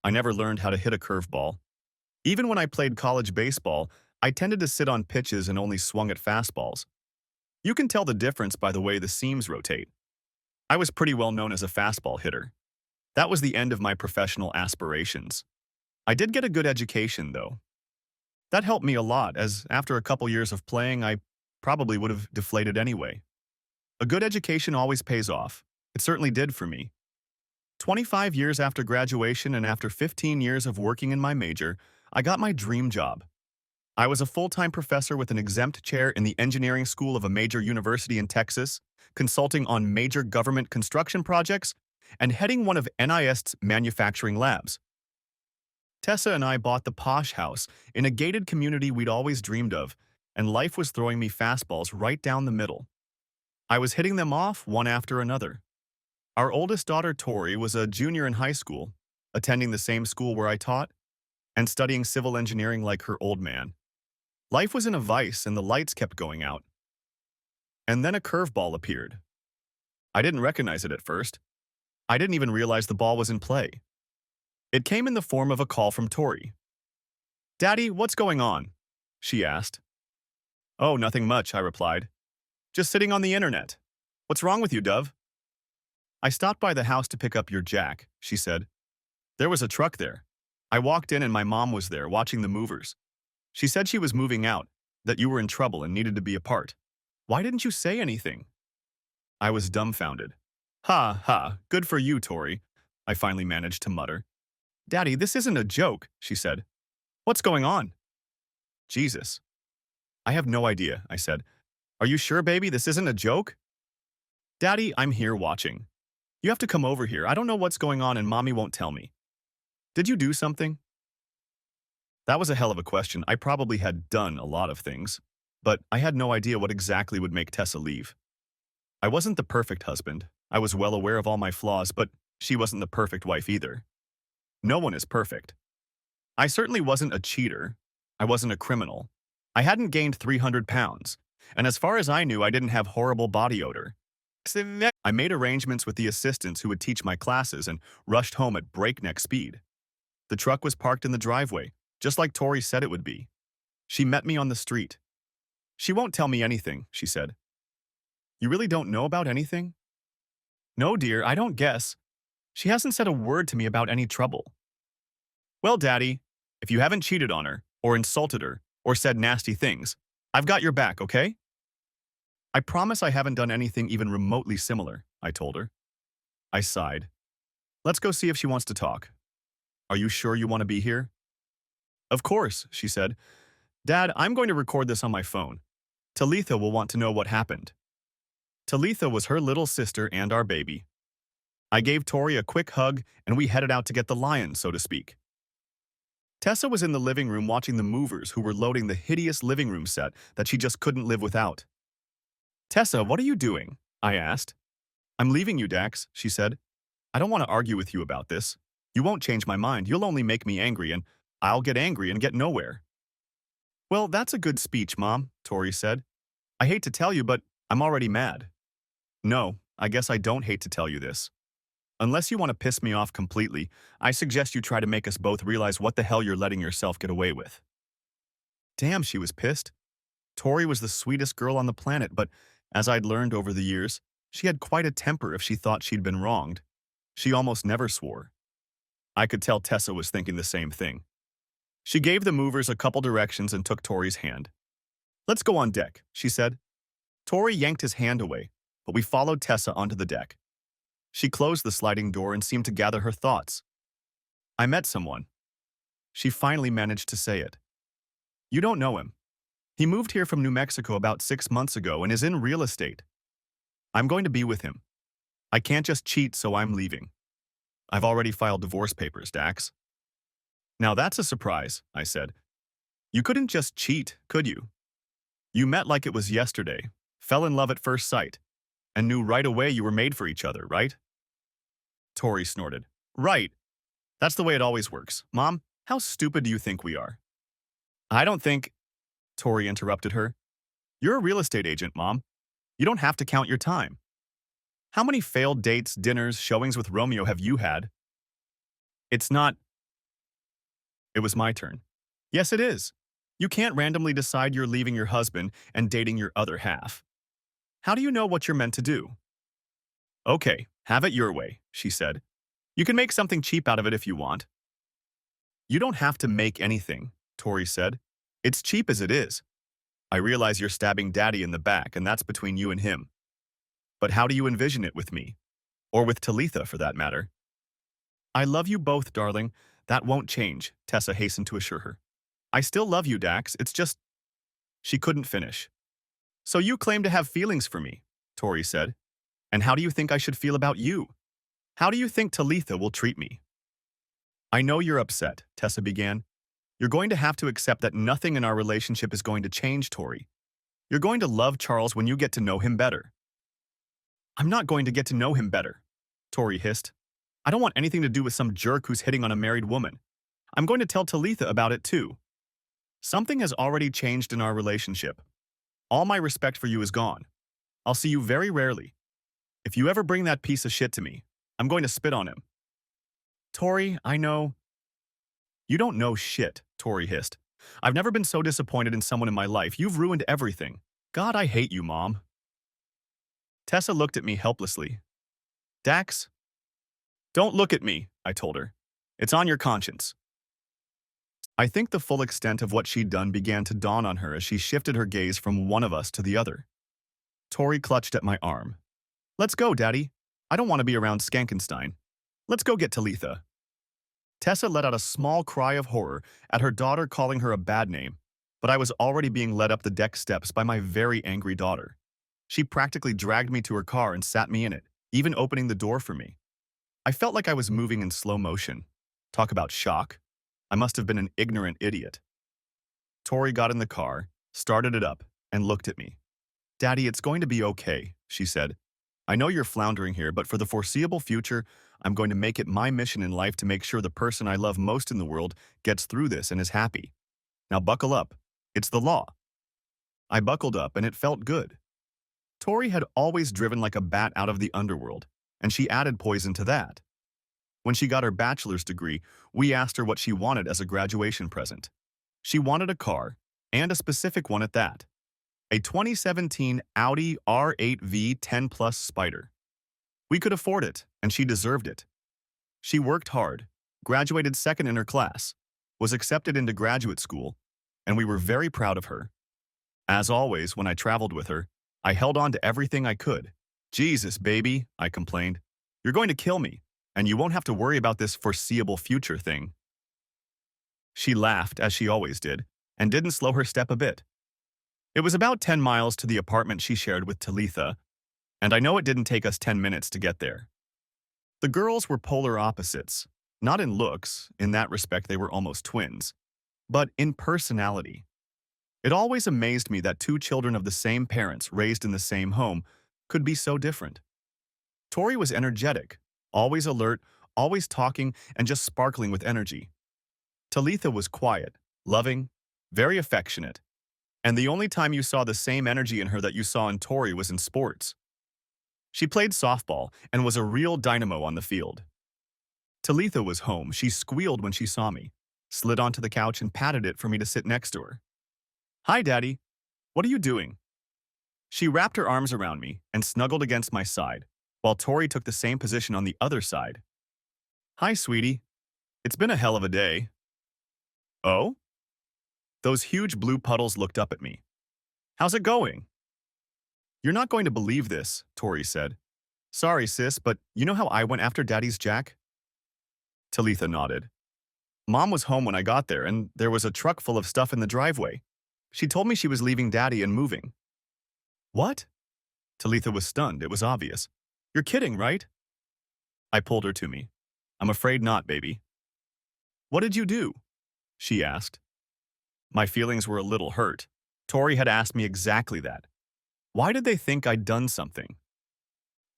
I never learned how to hit a curveball. Even when I played college baseball, I tended to sit on pitches and only swung at fastballs. You can tell the difference by the way the seams rotate. I was pretty well known as a fastball hitter. That was the end of my professional aspirations. I did get a good education, though. That helped me a lot, as after a couple years of playing, I probably would have deflated anyway. A good education always pays off. It certainly did for me. 25 years after graduation and after 15 years of working in my major, I got my dream job. I was a full-time professor with an exempt chair in the engineering school of a major university in Texas, consulting on major government construction projects, and heading one of NIST's manufacturing labs. Tessa and I bought the posh house in a gated community we'd always dreamed of, and life was throwing me fastballs right down the middle. I was hitting them off one after another. Our oldest daughter, Tori, was a junior in high school, attending the same school where I taught, and studying civil engineering like her old man. Life was in a vice and the lights kept going out. And then a curveball appeared. I didn't recognize it at first. I didn't even realize the ball was in play. It came in the form of a call from Tori. "Daddy, what's going on?" she asked. "Oh, nothing much," I replied. "Just sitting on the internet. What's wrong with you, Dove?" "I stopped by the house to pick up your jack," she said. "There was a truck there. I walked in and my mom was there, watching the movers. She said she was moving out, that you were in trouble and needed to be apart. Why didn't you say anything?" I was dumbfounded. "Ha, ha, good for you, Tori," I finally managed to mutter. "Daddy, this isn't a joke," she said. "What's going on?" "Jesus." "I have no idea," I said. "Are you sure, baby, this isn't a joke?" "Daddy, I'm here watching. You have to come over here. I don't know what's going on and Mommy won't tell me. Did you do something?" That was a hell of a question. I probably had done a lot of things, but I had no idea what exactly would make Tessa leave. I wasn't the perfect husband. I was well aware of all my flaws, but she wasn't the perfect wife either. No one is perfect. I certainly wasn't a cheater. I wasn't a criminal. I hadn't gained 300 pounds, and as far as I knew, I didn't have horrible body odor. I made arrangements with the assistants who would teach my classes and rushed home at breakneck speed. The truck was parked in the driveway, just like Tori said it would be. She met me on the street. "She won't tell me anything," she said. "You really don't know about anything?" "No, dear, I don't guess. She hasn't said a word to me about any trouble." "Well, Daddy, if you haven't cheated on her, or insulted her, or said nasty things, I've got your back, okay?" "I promise I haven't done anything even remotely similar," I told her. I sighed. "Let's go see if she wants to talk. Are you sure you want to be here?" "Of course," she said. "Dad, I'm going to record this on my phone. Talitha will want to know what happened." Talitha was her little sister and our baby. I gave Tori a quick hug and we headed out to get the lion, so to speak. Tessa was in the living room watching the movers who were loading the hideous living room set that she just couldn't live without. "Tessa, what are you doing?" I asked. "I'm leaving you, Dax," she said. "I don't want to argue with you about this. You won't change my mind. You'll only make me angry, and I'll get angry and get nowhere." "Well, that's a good speech, Mom," Tori said. "I hate to tell you, but I'm already mad." "No, I guess I don't hate to tell you this. Unless you want to piss me off completely, I suggest you try to make us both realize what the hell you're letting yourself get away with." Damn, she was pissed. Tori was the sweetest girl on the planet, but as I'd learned over the years, she had quite a temper if she thought she'd been wronged. She almost never swore. I could tell Tessa was thinking the same thing. She gave the movers a couple directions and took Tori's hand. "Let's go on deck," she said. Tori yanked his hand away, but we followed Tessa onto the deck. She closed the sliding door and seemed to gather her thoughts. "I met someone." She finally managed to say it. "You don't know him. He moved here from New Mexico about 6 months ago and is in real estate. I'm going to be with him. I can't just cheat, so I'm leaving. I've already filed divorce papers, Dax." "Now that's a surprise," I said. "You couldn't just cheat, could you? You met like it was yesterday, fell in love at first sight, and knew right away you were made for each other, right?" Tori snorted. "Right. That's the way it always works. Mom, how stupid do you think we are?" "I don't think—" Tori interrupted her. "You're a real estate agent, Mom. You don't have to count your time. How many failed dates, dinners, showings with Romeo have you had?" "It's not—" It was my turn. Yes, it is. You can't randomly decide you're leaving your husband and dating your other half. How do you know what you're meant to do? Okay, have it your way, she said. You can make something cheap out of it if you want. You don't have to make anything, Tori said. It's cheap as it is. I realize you're stabbing Daddy in the back, and that's between you and him. But how do you envision it with me? Or with Talitha, for that matter? I love you both, darling. That won't change, Tessa hastened to assure her. I still love you, Dax. It's just… She couldn't finish. So you claim to have feelings for me, Tori said. And how do you think I should feel about you? How do you think Talitha will treat me? I know you're upset, Tessa began. You're going to have to accept that nothing in our relationship is going to change, Tori. You're going to love Charles when you get to know him better. I'm not going to get to know him better, Tori hissed. I don't want anything to do with some jerk who's hitting on a married woman. I'm going to tell Talitha about it too. Something has already changed in our relationship. All my respect for you is gone. I'll see you very rarely. If you ever bring that piece of shit to me, I'm going to spit on him. Tori, I know… You don't know shit, Tori hissed. I've never been so disappointed in someone in my life. You've ruined everything. God, I hate you, Mom. Tessa looked at me helplessly. Dax? Don't look at me, I told her. It's on your conscience. I think the full extent of what she'd done began to dawn on her as she shifted her gaze from one of us to the other. Tori clutched at my arm. Let's go, Daddy. I don't want to be around Skankenstein. Let's go get Talitha. Tessa let out a small cry of horror at her daughter calling her a bad name, but I was already being led up the deck steps by my very angry daughter. She practically dragged me to her car and sat me in it, even opening the door for me. I felt like I was moving in slow motion. Talk about shock. I must have been an ignorant idiot. Tori got in the car, started it up, and looked at me. Daddy, it's going to be okay, she said. I know you're floundering here, but for the foreseeable future, I'm going to make it my mission in life to make sure the person I love most in the world gets through this and is happy. Now buckle up. It's the law. I buckled up, and it felt good. Tori had always driven like a bat out of the underworld, and she added poison to that. When she got her bachelor's degree, we asked her what she wanted as a graduation present. She wanted a car, and a specific one at that. A 2017 Audi R8 V10 Plus Spider. We could afford it, and she deserved it. She worked hard, graduated second in her class, was accepted into graduate school, and we were very proud of her. As always, when I traveled with her, I held on to everything I could. Jesus, baby, I complained. You're going to kill me, and you won't have to worry about this foreseeable future thing. She laughed, as she always did, and didn't slow her step a bit. It was about 10 miles to the apartment she shared with Talitha, and I know it didn't take us 10 minutes to get there. The girls were polar opposites, not in looks, in that respect they were almost twins, but in personality. It always amazed me that two children of the same parents raised in the same home could be so different. Tori was energetic, always alert, always talking, and just sparkling with energy. Talitha was quiet, loving, very affectionate, and the only time you saw the same energy in her that you saw in Tori was in sports. She played softball and was a real dynamo on the field. Talitha was home. She squealed when she saw me, slid onto the couch and patted it for me to sit next to her. Hi, Daddy. What are you doing? She wrapped her arms around me and snuggled against my side, while Tori took the same position on the other side. Hi, sweetie. It's been a hell of a day. Oh? Those huge blue puddles looked up at me. How's it going? You're not going to believe this, Tori said. Sorry, sis, but you know how I went after Daddy's Jack? Talitha nodded. Mom was home when I got there, and there was a truck full of stuff in the driveway. She told me she was leaving Daddy and moving. What? Talitha was stunned. It was obvious. You're kidding, right? I pulled her to me. I'm afraid not, baby. What did you do? She asked. My feelings were a little hurt. Tori had asked me exactly that. Why did they think I'd done something?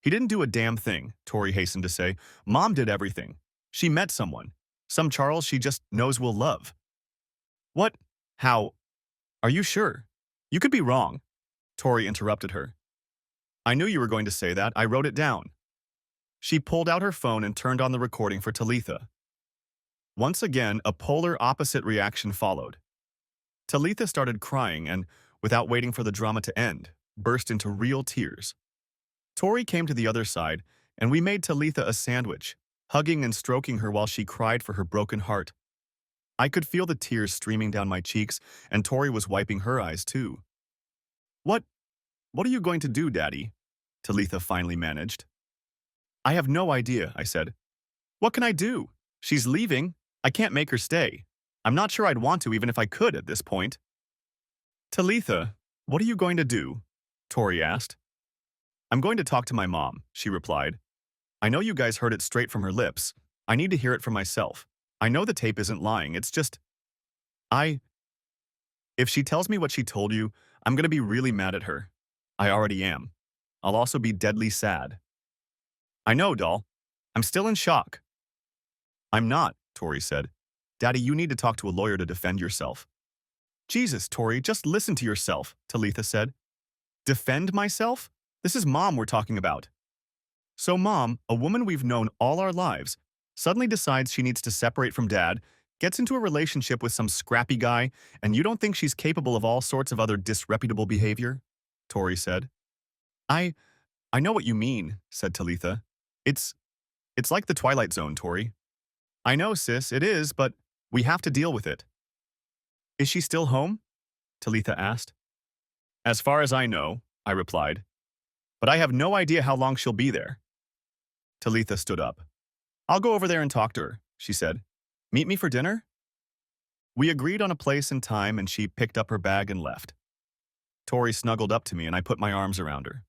He didn't do a damn thing, Tori hastened to say. Mom did everything. She met someone. Some Charles she just knows will love. What? How? Are you sure? You could be wrong. Tori interrupted her. I knew you were going to say that. I wrote it down. She pulled out her phone and turned on the recording for Talitha. Once again, a polar opposite reaction followed. Talitha started crying and, without waiting for the drama to end, burst into real tears. Tori came to the other side, and we made Talitha a sandwich, hugging and stroking her while she cried for her broken heart. I could feel the tears streaming down my cheeks, and Tori was wiping her eyes too. What, what are you going to do, Daddy? Talitha finally managed. I have no idea, I said. What can I do? She's leaving. I can't make her stay. I'm not sure I'd want to even if I could at this point. Talitha, what are you going to do? Tori asked. I'm going to talk to my mom, she replied. I know you guys heard it straight from her lips. I need to hear it for myself. I know the tape isn't lying, it's just… I… If she tells me what she told you, I'm going to be really mad at her. I already am. I'll also be deadly sad. I know, doll. I'm still in shock. I'm not, Tori said. Daddy, you need to talk to a lawyer to defend yourself. Jesus, Tori, just listen to yourself, Talitha said. Defend myself? This is Mom we're talking about. So Mom, a woman we've known all our lives, suddenly decides she needs to separate from Dad, gets into a relationship with some scrappy guy, and you don't think she's capable of all sorts of other disreputable behavior? Tori said. I know what you mean, said Talitha. It's like the Twilight Zone, Tori. I know, sis, it is, but we have to deal with it. Is she still home? Talitha asked. As far as I know, I replied. But I have no idea how long she'll be there. Talitha stood up. I'll go over there and talk to her, she said. Meet me for dinner? We agreed on a place and time, and she picked up her bag and left. Tori snuggled up to me, and I put my arms around her.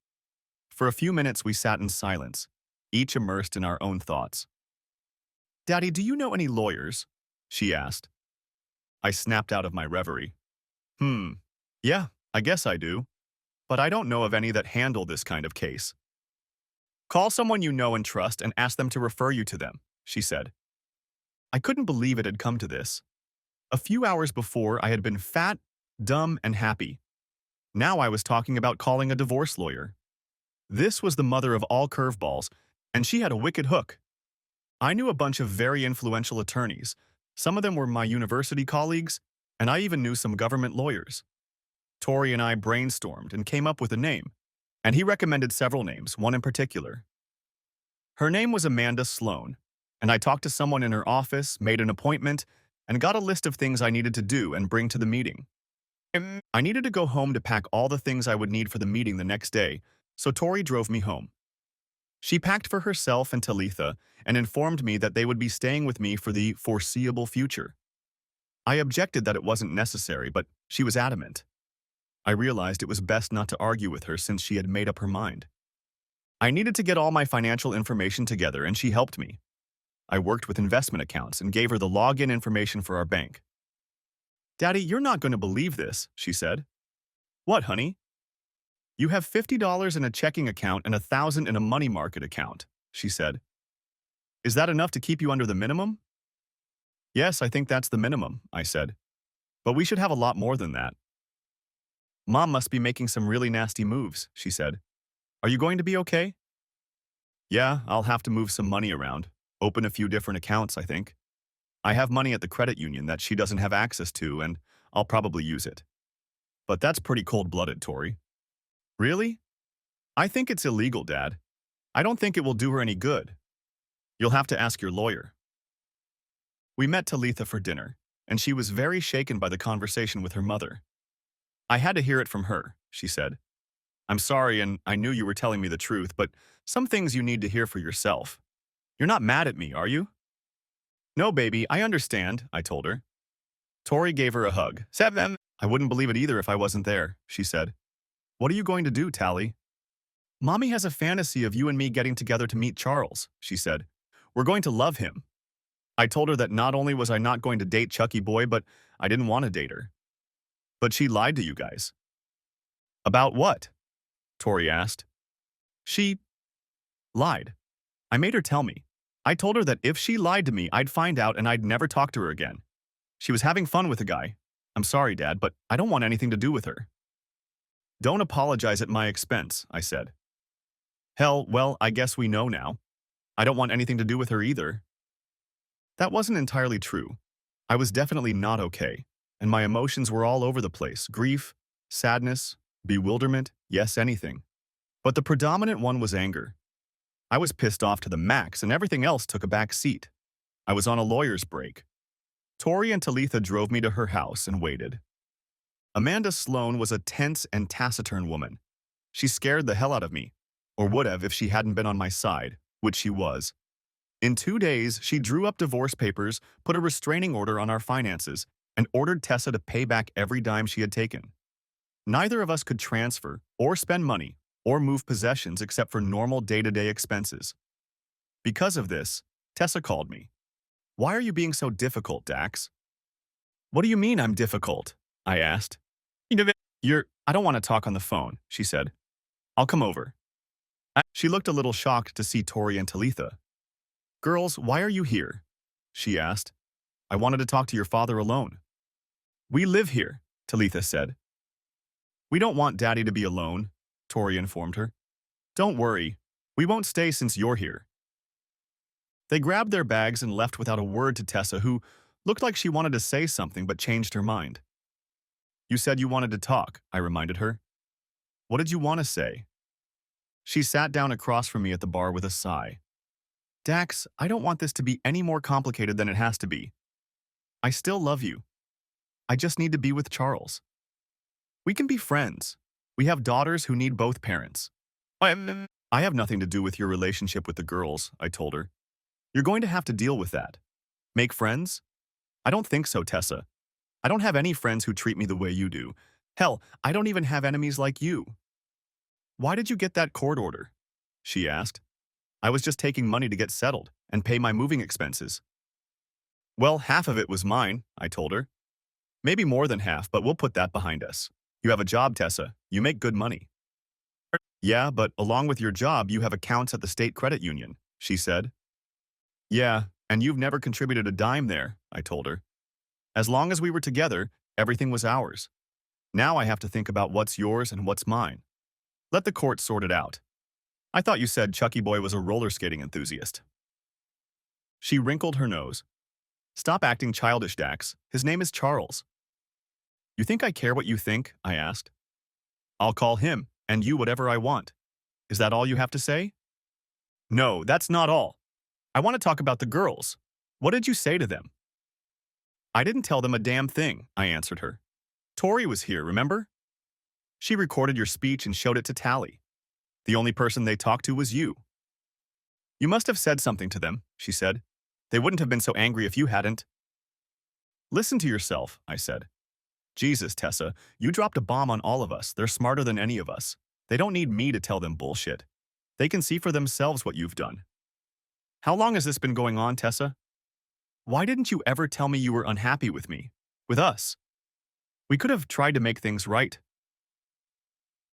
For a few minutes, we sat in silence, each immersed in our own thoughts. Daddy, do you know any lawyers? She asked. I snapped out of my reverie. Yeah, I guess I do. But I don't know of any that handle this kind of case. Call someone you know and trust and ask them to refer you to them, she said. I couldn't believe it had come to this. A few hours before, I had been fat, dumb, and happy. Now I was talking about calling a divorce lawyer. This was the mother of all curveballs, and she had a wicked hook. I knew a bunch of very influential attorneys. Some of them were my university colleagues, and I even knew some government lawyers. Tori and I brainstormed and came up with a name, and he recommended several names, one in particular. Her name was Amanda Sloan, and I talked to someone in her office, made an appointment, and got a list of things I needed to do and bring to the meeting. I needed to go home to pack all the things I would need for the meeting the next day, so Tori drove me home. She packed for herself and Talitha and informed me that they would be staying with me for the foreseeable future. I objected that it wasn't necessary, but she was adamant. I realized it was best not to argue with her since she had made up her mind. I needed to get all my financial information together, and she helped me. I worked with investment accounts and gave her the login information for our bank. Daddy, you're not going to believe this, she said. What, honey? You have $50 in a checking account and $1,000 in a money market account, she said. Is that enough to keep you under the minimum? Yes, I think that's the minimum, I said. But we should have a lot more than that. Mom must be making some really nasty moves, she said. Are you going to be okay? Yeah, I'll have to move some money around. Open a few different accounts, I think. I have money at the credit union that she doesn't have access to, and I'll probably use it. But that's pretty cold-blooded, Tori. Really? I think it's illegal, Dad. I don't think it will do her any good. You'll have to ask your lawyer. We met Talitha for dinner, and she was very shaken by the conversation with her mother. I had to hear it from her, she said. I'm sorry, and I knew you were telling me the truth, but some things you need to hear for yourself. You're not mad at me, are you? No, baby, I understand, I told her. Tori gave her a hug. I wouldn't believe it either if I wasn't there, she said. What are you going to do, Tally? Mommy has a fantasy of you and me getting together to meet Charles, she said. We're going to love him. I told her that not only was I not going to date Chucky Boy, but I didn't want to date her. But she lied to you guys. About what? Tori asked. She lied. I made her tell me. I told her that if she lied to me, I'd find out and I'd never talk to her again. She was having fun with a guy. I'm sorry, Dad, but I don't want anything to do with her. Don't apologize at my expense, I said. Hell, well, I guess we know now. I don't want anything to do with her either. That wasn't entirely true. I was definitely not okay, and my emotions were all over the place. Grief, sadness, bewilderment, yes, anything. But the predominant one was anger. I was pissed off to the max, and everything else took a back seat. I was on a lawyer's break. Tori and Talitha drove me to her house and waited. Amanda Sloan was a tense and taciturn woman. She scared the hell out of me, or would have if she hadn't been on my side, which she was. In 2 days, she drew up divorce papers, put a restraining order on our finances, and ordered Tessa to pay back every dime she had taken. Neither of us could transfer, or spend money, or move possessions except for normal day-to-day expenses. Because of this, Tessa called me. "Why are you being so difficult, Dax?" "What do you mean I'm difficult?" I asked. I don't want to talk on the phone," she said. "I'll come over." She looked a little shocked to see Tori and Talitha. "Girls, why are you here?" she asked. "I wanted to talk to your father alone." "We live here," Talitha said. "We don't want Daddy to be alone," Tori informed her. "Don't worry, we won't stay since you're here." They grabbed their bags and left without a word to Tessa, who looked like she wanted to say something but changed her mind. "You said you wanted to talk," I reminded her. "What did you want to say?" She sat down across from me at the bar with a sigh. "Dax, I don't want this to be any more complicated than it has to be. I still love you. I just need to be with Charles. We can be friends. We have daughters who need both parents." "I have nothing to do with your relationship with the girls," I told her. "You're going to have to deal with that. Make friends? I don't think so, Tessa. I don't have any friends who treat me the way you do. Hell, I don't even have enemies like you." "Why did you get that court order?" she asked. "I was just taking money to get settled and pay my moving expenses." "Well, half of it was mine," I told her. "Maybe more than half, but we'll put that behind us. You have a job, Tessa. You make good money." "Yeah, but along with your job, you have accounts at the state credit union," she said. "Yeah, and you've never contributed a dime there," I told her. "As long as we were together, everything was ours. Now I have to think about what's yours and what's mine. Let the court sort it out. I thought you said Chucky Boy was a roller skating enthusiast." She wrinkled her nose. "Stop acting childish, Dax. His name is Charles." "You think I care what you think?" I asked. "I'll call him, and you whatever I want. Is that all you have to say?" "No, that's not all. I want to talk about the girls. What did you say to them?" "I didn't tell them a damn thing," I answered her. "Tori was here, remember? She recorded your speech and showed it to Tally. The only person they talked to was you." "You must have said something to them," she said. "They wouldn't have been so angry if you hadn't." "Listen to yourself," I said. "Jesus, Tessa, you dropped a bomb on all of us. They're smarter than any of us. They don't need me to tell them bullshit. They can see for themselves what you've done." "How long has this been going on, Tessa? Why didn't you ever tell me you were unhappy with me? With us? We could have tried to make things right."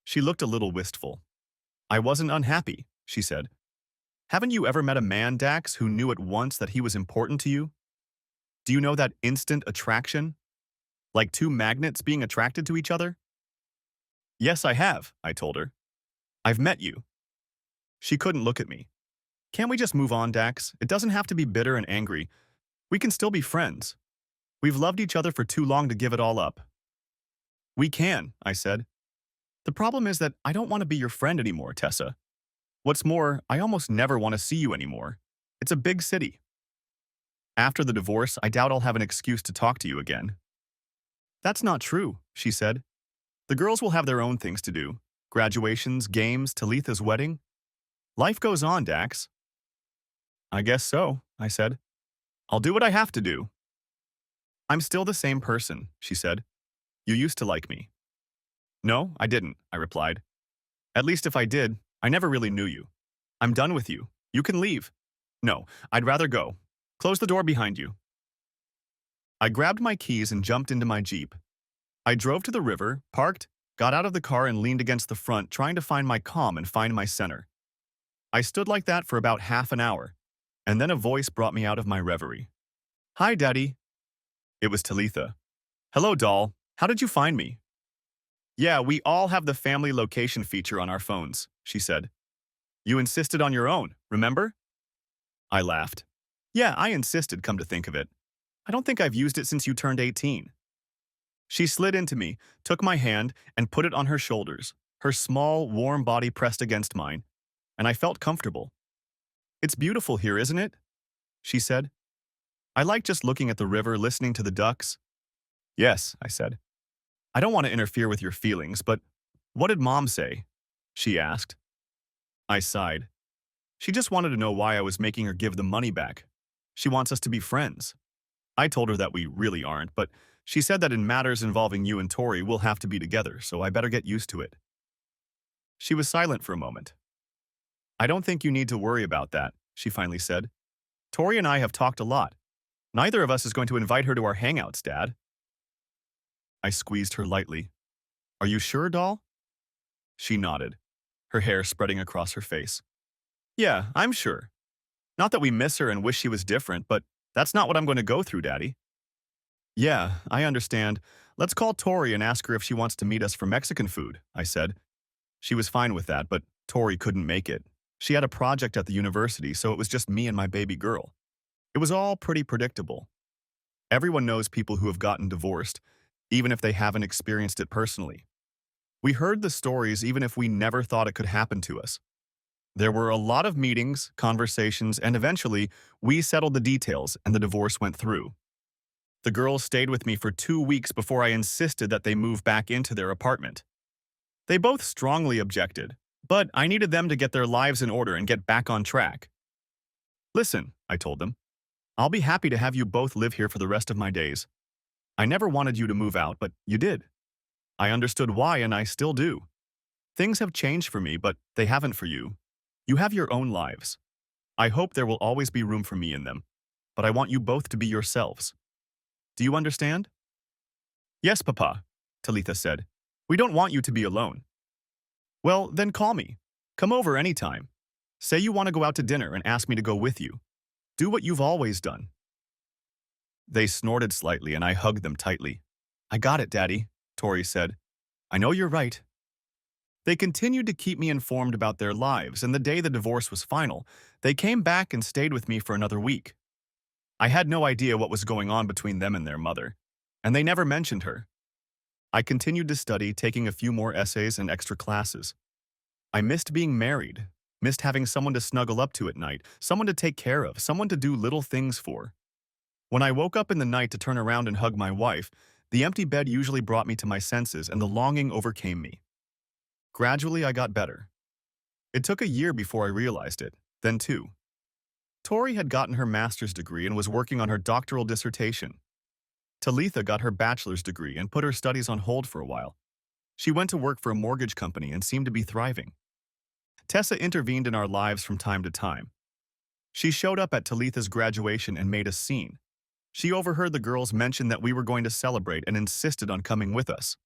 She looked a little wistful. "I wasn't unhappy," she said. "Haven't you ever met a man, Dax, who knew at once that he was important to you? Do you know that instant attraction? Like two magnets being attracted to each other?" "Yes, I have," I told her. "I've met you." She couldn't look at me. "Can't we just move on, Dax? It doesn't have to be bitter and angry. We can still be friends. We've loved each other for too long to give it all up." "We can," I said. "The problem is that I don't want to be your friend anymore, Tessa. What's more, I almost never want to see you anymore. It's a big city. After the divorce, I doubt I'll have an excuse to talk to you again." "That's not true," she said. "The girls will have their own things to do. Graduations, games, Talitha's wedding. Life goes on, Dax." "I guess so," I said. "I'll do what I have to do." "I'm still the same person," she said. "You used to like me." "No, I didn't," I replied. "At least if I did, I never really knew you. I'm done with you. You can leave." "No, I'd rather go. Close the door behind you." I grabbed my keys and jumped into my Jeep. I drove to the river, parked, got out of the car and leaned against the front, trying to find my calm and find my center. I stood like that for about half an hour, and then a voice brought me out of my reverie. "Hi, Daddy." It was Talitha. "Hello, doll. How did you find me?" "Yeah, we all have the family location feature on our phones," she said. "You insisted on your own, remember?" I laughed. Yeah, I insisted, come to think of it. I don't think I've used it since you turned 18. She slid into me, took my hand, and put it on her shoulders, her small, warm body pressed against mine, and I felt comfortable. It's beautiful here, isn't it? She said. I like just looking at the river, listening to the ducks. Yes, I said. I don't want to interfere with your feelings, but what did Mom say? She asked. I sighed. She just wanted to know why I was making her give the money back. She wants us to be friends. I told her that we really aren't, but she said that in matters involving you and Tori, we'll have to be together, so I better get used to it. She was silent for a moment. I don't think you need to worry about that, she finally said. Tori and I have talked a lot. Neither of us is going to invite her to our hangouts, Dad. I squeezed her lightly. Are you sure, doll? She nodded, her hair spreading across her face. Yeah, I'm sure. Not that we miss her and wish she was different, but that's not what I'm going to go through, Daddy. Yeah, I understand. Let's call Tori and ask her if she wants to meet us for Mexican food, I said. She was fine with that, but Tori couldn't make it. She had a project at the university, so it was just me and my baby girl. It was all pretty predictable. Everyone knows people who have gotten divorced, even if they haven't experienced it personally. We heard the stories even if we never thought it could happen to us. There were a lot of meetings, conversations, and eventually, we settled the details and the divorce went through. The girls stayed with me for 2 weeks before I insisted that they move back into their apartment. They both strongly objected, but I needed them to get their lives in order and get back on track. Listen, I told them, I'll be happy to have you both live here for the rest of my days. I never wanted you to move out, but you did. I understood why, and I still do. Things have changed for me, but they haven't for you. You have your own lives. I hope there will always be room for me in them, but I want you both to be yourselves. Do you understand? Yes, Papa, Talitha said. We don't want you to be alone. Well, then call me. Come over anytime. Say you want to go out to dinner and ask me to go with you. Do what you've always done. They snorted slightly and I hugged them tightly. I got it, Daddy, Tori said. I know you're right. They continued to keep me informed about their lives, and the day the divorce was final, they came back and stayed with me for another week. I had no idea what was going on between them and their mother, and they never mentioned her. I continued to study, taking a few more essays and extra classes. I missed being married, missed having someone to snuggle up to at night, someone to take care of, someone to do little things for. When I woke up in the night to turn around and hug my wife, the empty bed usually brought me to my senses and the longing overcame me. Gradually, I got better. It took a year before I realized it, then two. Tori had gotten her master's degree and was working on her doctoral dissertation. Talitha got her bachelor's degree and put her studies on hold for a while. She went to work for a mortgage company and seemed to be thriving. Tessa intervened in our lives from time to time. She showed up at Talitha's graduation and made a scene. She overheard the girls mention that we were going to celebrate and insisted on coming with us.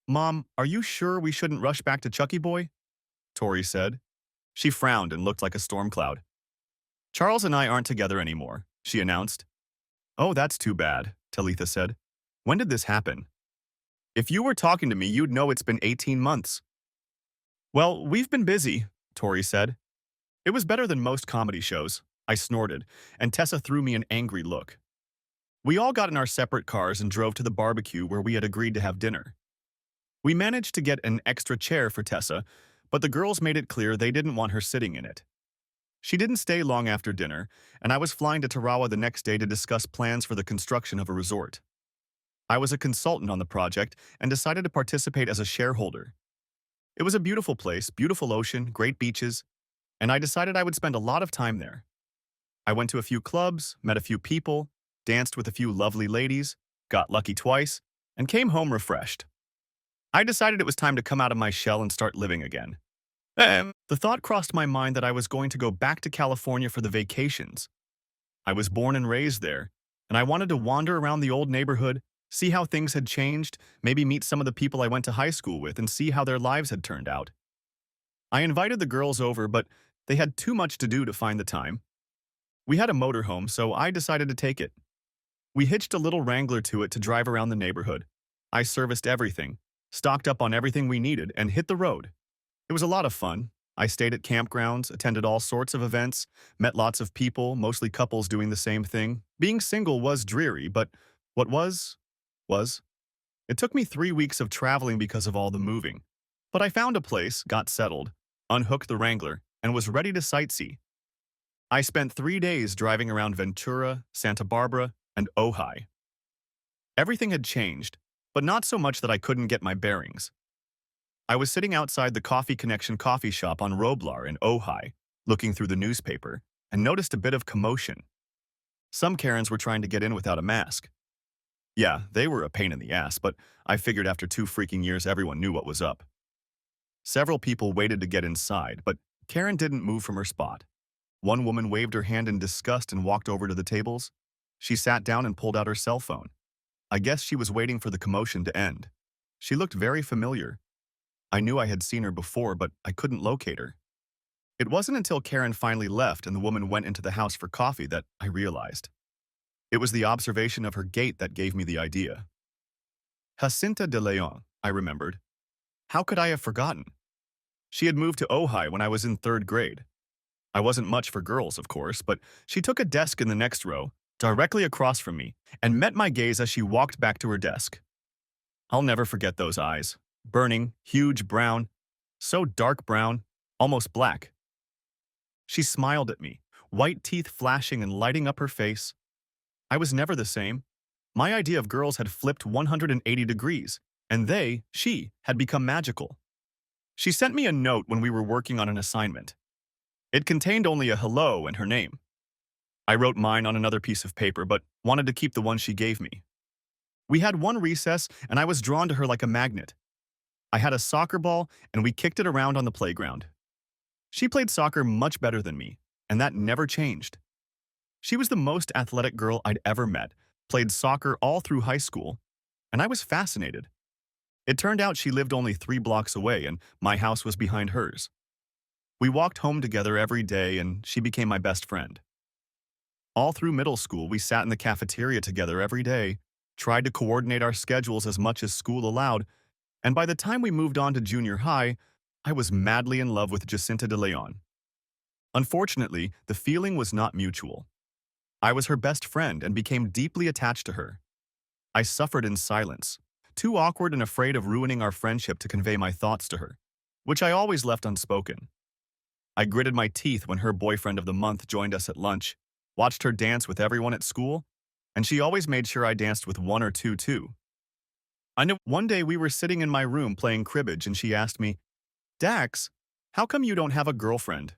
Mom, are you sure we shouldn't rush back to Chucky Boy? Tori said. She frowned and looked like a storm cloud. Charles and I aren't together anymore, she announced. Oh, that's too bad, Talitha said. When did this happen? If you were talking to me, you'd know it's been 18 months. Well, we've been busy, Tori said. It was better than most comedy shows, I snorted, and Tessa threw me an angry look. We all got in our separate cars and drove to the barbecue where we had agreed to have dinner. We managed to get an extra chair for Tessa, but the girls made it clear they didn't want her sitting in it. She didn't stay long after dinner, and I was flying to Tarawa the next day to discuss plans for the construction of a resort. I was a consultant on the project and decided to participate as a shareholder. It was a beautiful place, beautiful ocean, great beaches, and I decided I would spend a lot of time there. I went to a few clubs, met a few people, danced with a few lovely ladies, got lucky twice, and came home refreshed. I decided it was time to come out of my shell and start living again. The thought crossed my mind that I was going to go back to California for the vacations. I was born and raised there, and I wanted to wander around the old neighborhood, see how things had changed, maybe meet some of the people I went to high school with and see how their lives had turned out. I invited the girls over, but they had too much to do to find the time. We had a motorhome, so I decided to take it. We hitched a little Wrangler to it to drive around the neighborhood. I serviced everything, stocked up on everything we needed, and hit the road. It was a lot of fun, I stayed at campgrounds, attended all sorts of events, met lots of people, mostly couples doing the same thing. Being single was dreary, but what was. It took me 3 weeks of traveling because of all the moving. But I found a place, got settled, unhooked the Wrangler, and was ready to sightsee. I spent 3 days driving around Ventura, Santa Barbara, and Ojai. Everything had changed, but not so much that I couldn't get my bearings. I was sitting outside the Coffee Connection coffee shop on Roblar in Ojai, looking through the newspaper, and noticed a bit of commotion. Some Karens were trying to get in without a mask. Yeah, they were a pain in the ass, but I figured after 2 freaking years everyone knew what was up. Several people waited to get inside, but Karen didn't move from her spot. One woman waved her hand in disgust and walked over to the tables. She sat down and pulled out her cell phone. I guess she was waiting for the commotion to end. She looked very familiar. I knew I had seen her before, but I couldn't locate her. It wasn't until Karen finally left and the woman went into the house for coffee that I realized. It was the observation of her gait that gave me the idea. Jacinta de Leon, I remembered. How could I have forgotten? She had moved to Ojai when I was in 3rd grade. I wasn't much for girls, of course, but she took a desk in the next row, directly across from me, and met my gaze as she walked back to her desk. I'll never forget those eyes. Burning, huge brown, so dark brown, almost black. She smiled at me, white teeth flashing and lighting up her face. I was never the same. My idea of girls had flipped 180 degrees, and she, had become magical. She sent me a note when we were working on an assignment. It contained only a hello and her name. I wrote mine on another piece of paper, but wanted to keep the one she gave me. We had one recess, and I was drawn to her like a magnet. I had a soccer ball, and we kicked it around on the playground. She played soccer much better than me, and that never changed. She was the most athletic girl I'd ever met, played soccer all through high school, and I was fascinated. It turned out she lived only 3 blocks away, and my house was behind hers. We walked home together every day, and she became my best friend. All through middle school, we sat in the cafeteria together every day, tried to coordinate our schedules as much as school allowed, and by the time we moved on to junior high, I was madly in love with Jacinta de Leon. Unfortunately, the feeling was not mutual. I was her best friend and became deeply attached to her. I suffered in silence, too awkward and afraid of ruining our friendship to convey my thoughts to her, which I always left unspoken. I gritted my teeth when her boyfriend of the month joined us at lunch, watched her dance with everyone at school, and she always made sure I danced with one or two too. I know one day we were sitting in my room playing cribbage and she asked me, "Dax, how come you don't have a girlfriend?"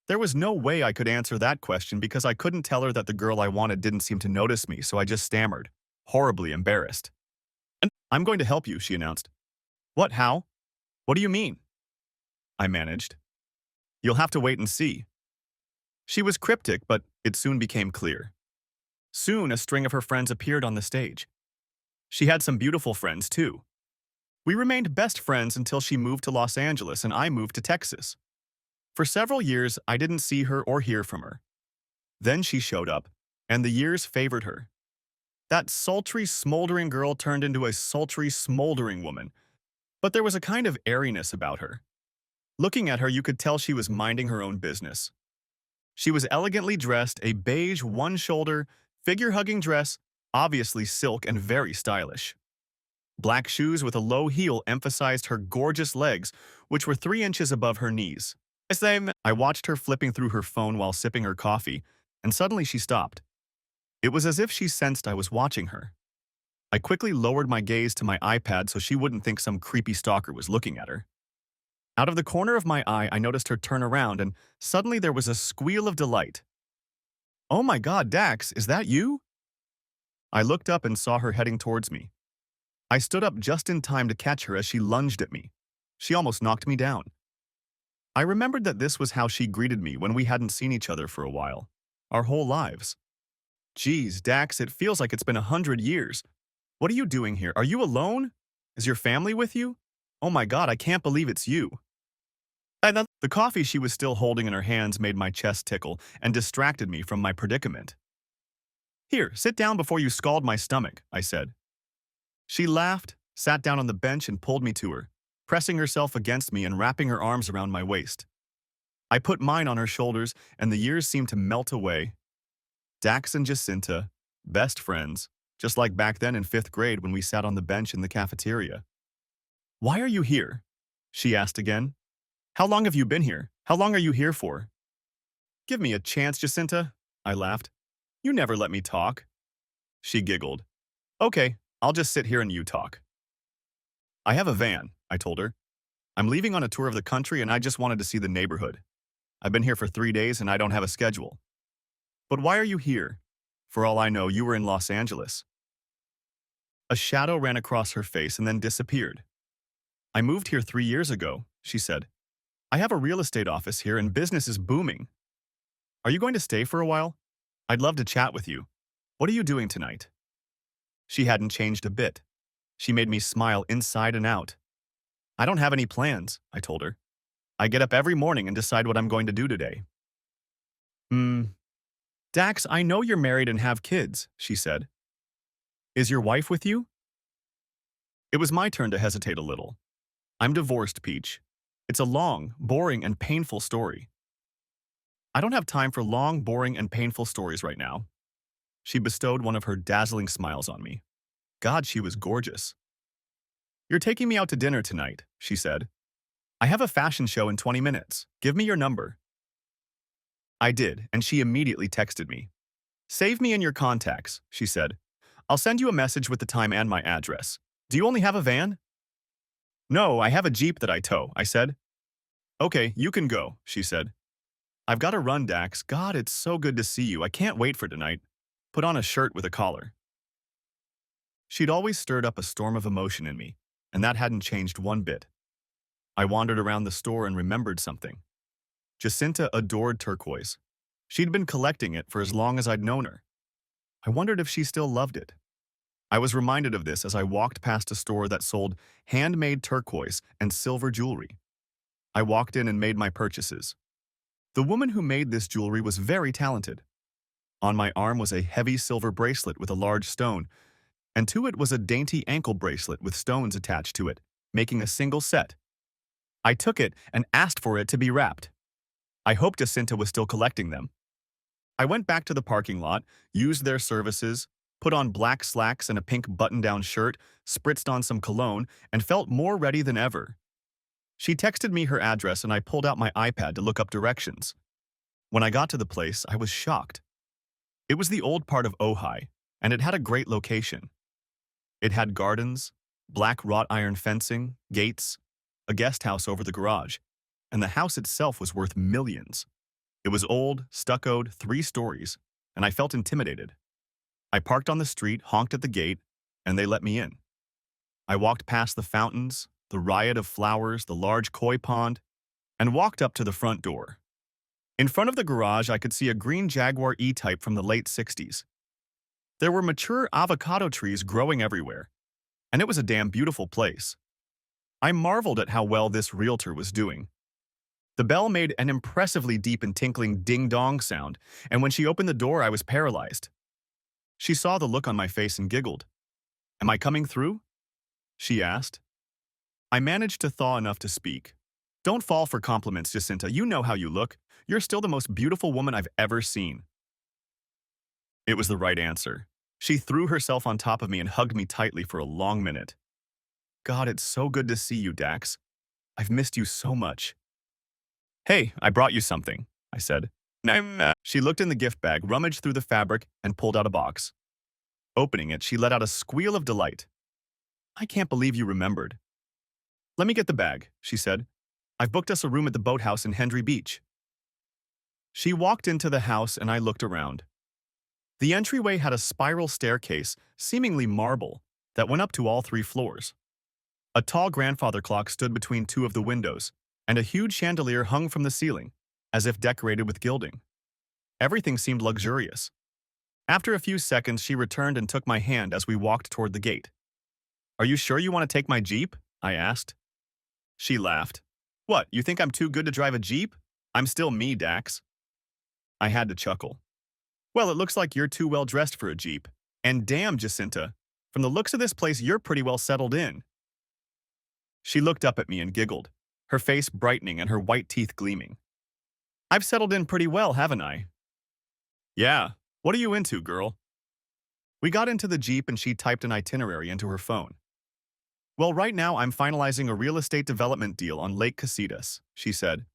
There was no way I could answer that question because I couldn't tell her that the girl I wanted didn't seem to notice me, so I just stammered, horribly embarrassed. "I'm going to help you," she announced. "What, how? What do you mean?" I managed. "You'll have to wait and see." She was cryptic, but it soon became clear. Soon, a string of her friends appeared on the stage. She had some beautiful friends, too. We remained best friends until she moved to Los Angeles and I moved to Texas. For several years, I didn't see her or hear from her. Then she showed up, and the years favored her. That sultry, smoldering girl turned into a sultry, smoldering woman, but there was a kind of airiness about her. Looking at her, you could tell she was minding her own business. She was elegantly dressed, a beige, one-shoulder, figure-hugging dress, obviously silk and very stylish. Black shoes with a low heel emphasized her gorgeous legs, which were 3 inches above her knees. I watched her flipping through her phone while sipping her coffee, and suddenly she stopped. It was as if she sensed I was watching her. I quickly lowered my gaze to my iPad so she wouldn't think some creepy stalker was looking at her. Out of the corner of my eye, I noticed her turn around, and suddenly there was a squeal of delight. "Oh my God, Dax, is that you?" I looked up and saw her heading towards me. I stood up just in time to catch her as she lunged at me. She almost knocked me down. I remembered that this was how she greeted me when we hadn't seen each other for a while, our whole lives. "Geez, Dax, it feels like it's been 100 years. What are you doing here? Are you alone? Is your family with you? Oh my God, I can't believe it's you." The coffee she was still holding in her hands made my chest tickle and distracted me from my predicament. "Here, sit down before you scald my stomach," I said. She laughed, sat down on the bench and pulled me to her, pressing herself against me and wrapping her arms around my waist. I put mine on her shoulders, and the years seemed to melt away. Dax and Jacinta, best friends, just like back then in 5th grade when we sat on the bench in the cafeteria. "Why are you here?" she asked again. "How long have you been here? How long are you here for?" "Give me a chance, Jacinta," I laughed. "You never let me talk." She giggled. "Okay, I'll just sit here and you talk." "I have a van," I told her. "I'm leaving on a tour of the country and I just wanted to see the neighborhood. I've been here for 3 days and I don't have a schedule." "But why are you here? For all I know, you were in Los Angeles." A shadow ran across her face and then disappeared. "I moved here 3 years ago," she said. "I have a real estate office here and business is booming. Are you going to stay for a while? I'd love to chat with you. What are you doing tonight?" She hadn't changed a bit. She made me smile inside and out. "I don't have any plans," I told her. "I get up every morning and decide what I'm going to do today." Dax, I know you're married and have kids," she said. "Is your wife with you?" It was my turn to hesitate a little. "I'm divorced, Peach. It's a long, boring, and painful story." "I don't have time for long, boring, and painful stories right now." She bestowed one of her dazzling smiles on me. God, she was gorgeous. "You're taking me out to dinner tonight," she said. "I have a fashion show in 20 minutes. Give me your number." I did, and she immediately texted me. "Save me in your contacts," she said. "I'll send you a message with the time and my address. Do you only have a van?" "No, I have a Jeep that I tow," I said. "Okay, you can go," she said. "I've got to run, Dax. God, it's so good to see you. I can't wait for tonight. Put on a shirt with a collar." She'd always stirred up a storm of emotion in me, and that hadn't changed one bit. I wandered around the store and remembered something. Jacinta adored turquoise. She'd been collecting it for as long as I'd known her. I wondered if she still loved it. I was reminded of this as I walked past a store that sold handmade turquoise and silver jewelry. I walked in and made my purchases. The woman who made this jewelry was very talented. On my arm was a heavy silver bracelet with a large stone, and to it was a dainty ankle bracelet with stones attached to it, making a single set. I took it and asked for it to be wrapped. I hoped Jacinta was still collecting them. I went back to the parking lot, used their services, put on black slacks and a pink button-down shirt, spritzed on some cologne, and felt more ready than ever. She texted me her address and I pulled out my iPad to look up directions. When I got to the place, I was shocked. It was the old part of Ojai, and it had a great location. It had gardens, black wrought iron fencing, gates, a guest house over the garage, and the house itself was worth millions. It was old, stuccoed, 3 stories, and I felt intimidated. I parked on the street, honked at the gate, and they let me in. I walked past the fountains, the riot of flowers, the large koi pond, and walked up to the front door. In front of the garage, I could see a green Jaguar E-Type from the late 60s. There were mature avocado trees growing everywhere, and it was a damn beautiful place. I marveled at how well this realtor was doing. The bell made an impressively deep and tinkling ding-dong sound, and when she opened the door, I was paralyzed. She saw the look on my face and giggled. "Am I coming through?" she asked. I managed to thaw enough to speak. "Don't fall for compliments, Jacinta. You know how you look. You're still the most beautiful woman I've ever seen." It was the right answer. She threw herself on top of me and hugged me tightly for a long minute. God, it's so good to see you, Dax. I've missed you so much. "Hey, I brought you something," I said. She looked in the gift bag, rummaged through the fabric, and pulled out a box. Opening it, she let out a squeal of delight. "I can't believe you remembered." "Let me get the bag," she said. "I've booked us a room at the boathouse in Hendry Beach." She walked into the house and I looked around. The entryway had a spiral staircase, seemingly marble, that went up to all 3 floors. A tall grandfather clock stood between 2 of the windows, and a huge chandelier hung from the ceiling, as if decorated with gilding. Everything seemed luxurious. After a few seconds, she returned and took my hand as we walked toward the gate. "Are you sure you want to take my Jeep?" I asked. She laughed. "What, you think I'm too good to drive a Jeep? I'm still me, Dax." I had to chuckle. "Well, it looks like you're too well dressed for a Jeep. And damn, Jacinta, from the looks of this place, you're pretty well settled in." She looked up at me and giggled, her face brightening and her white teeth gleaming. I've settled in pretty well, haven't I? Yeah. What are you into, girl? We got into the Jeep and she typed an itinerary into her phone. Well, right now I'm finalizing a real estate development deal on Lake Casitas, she said.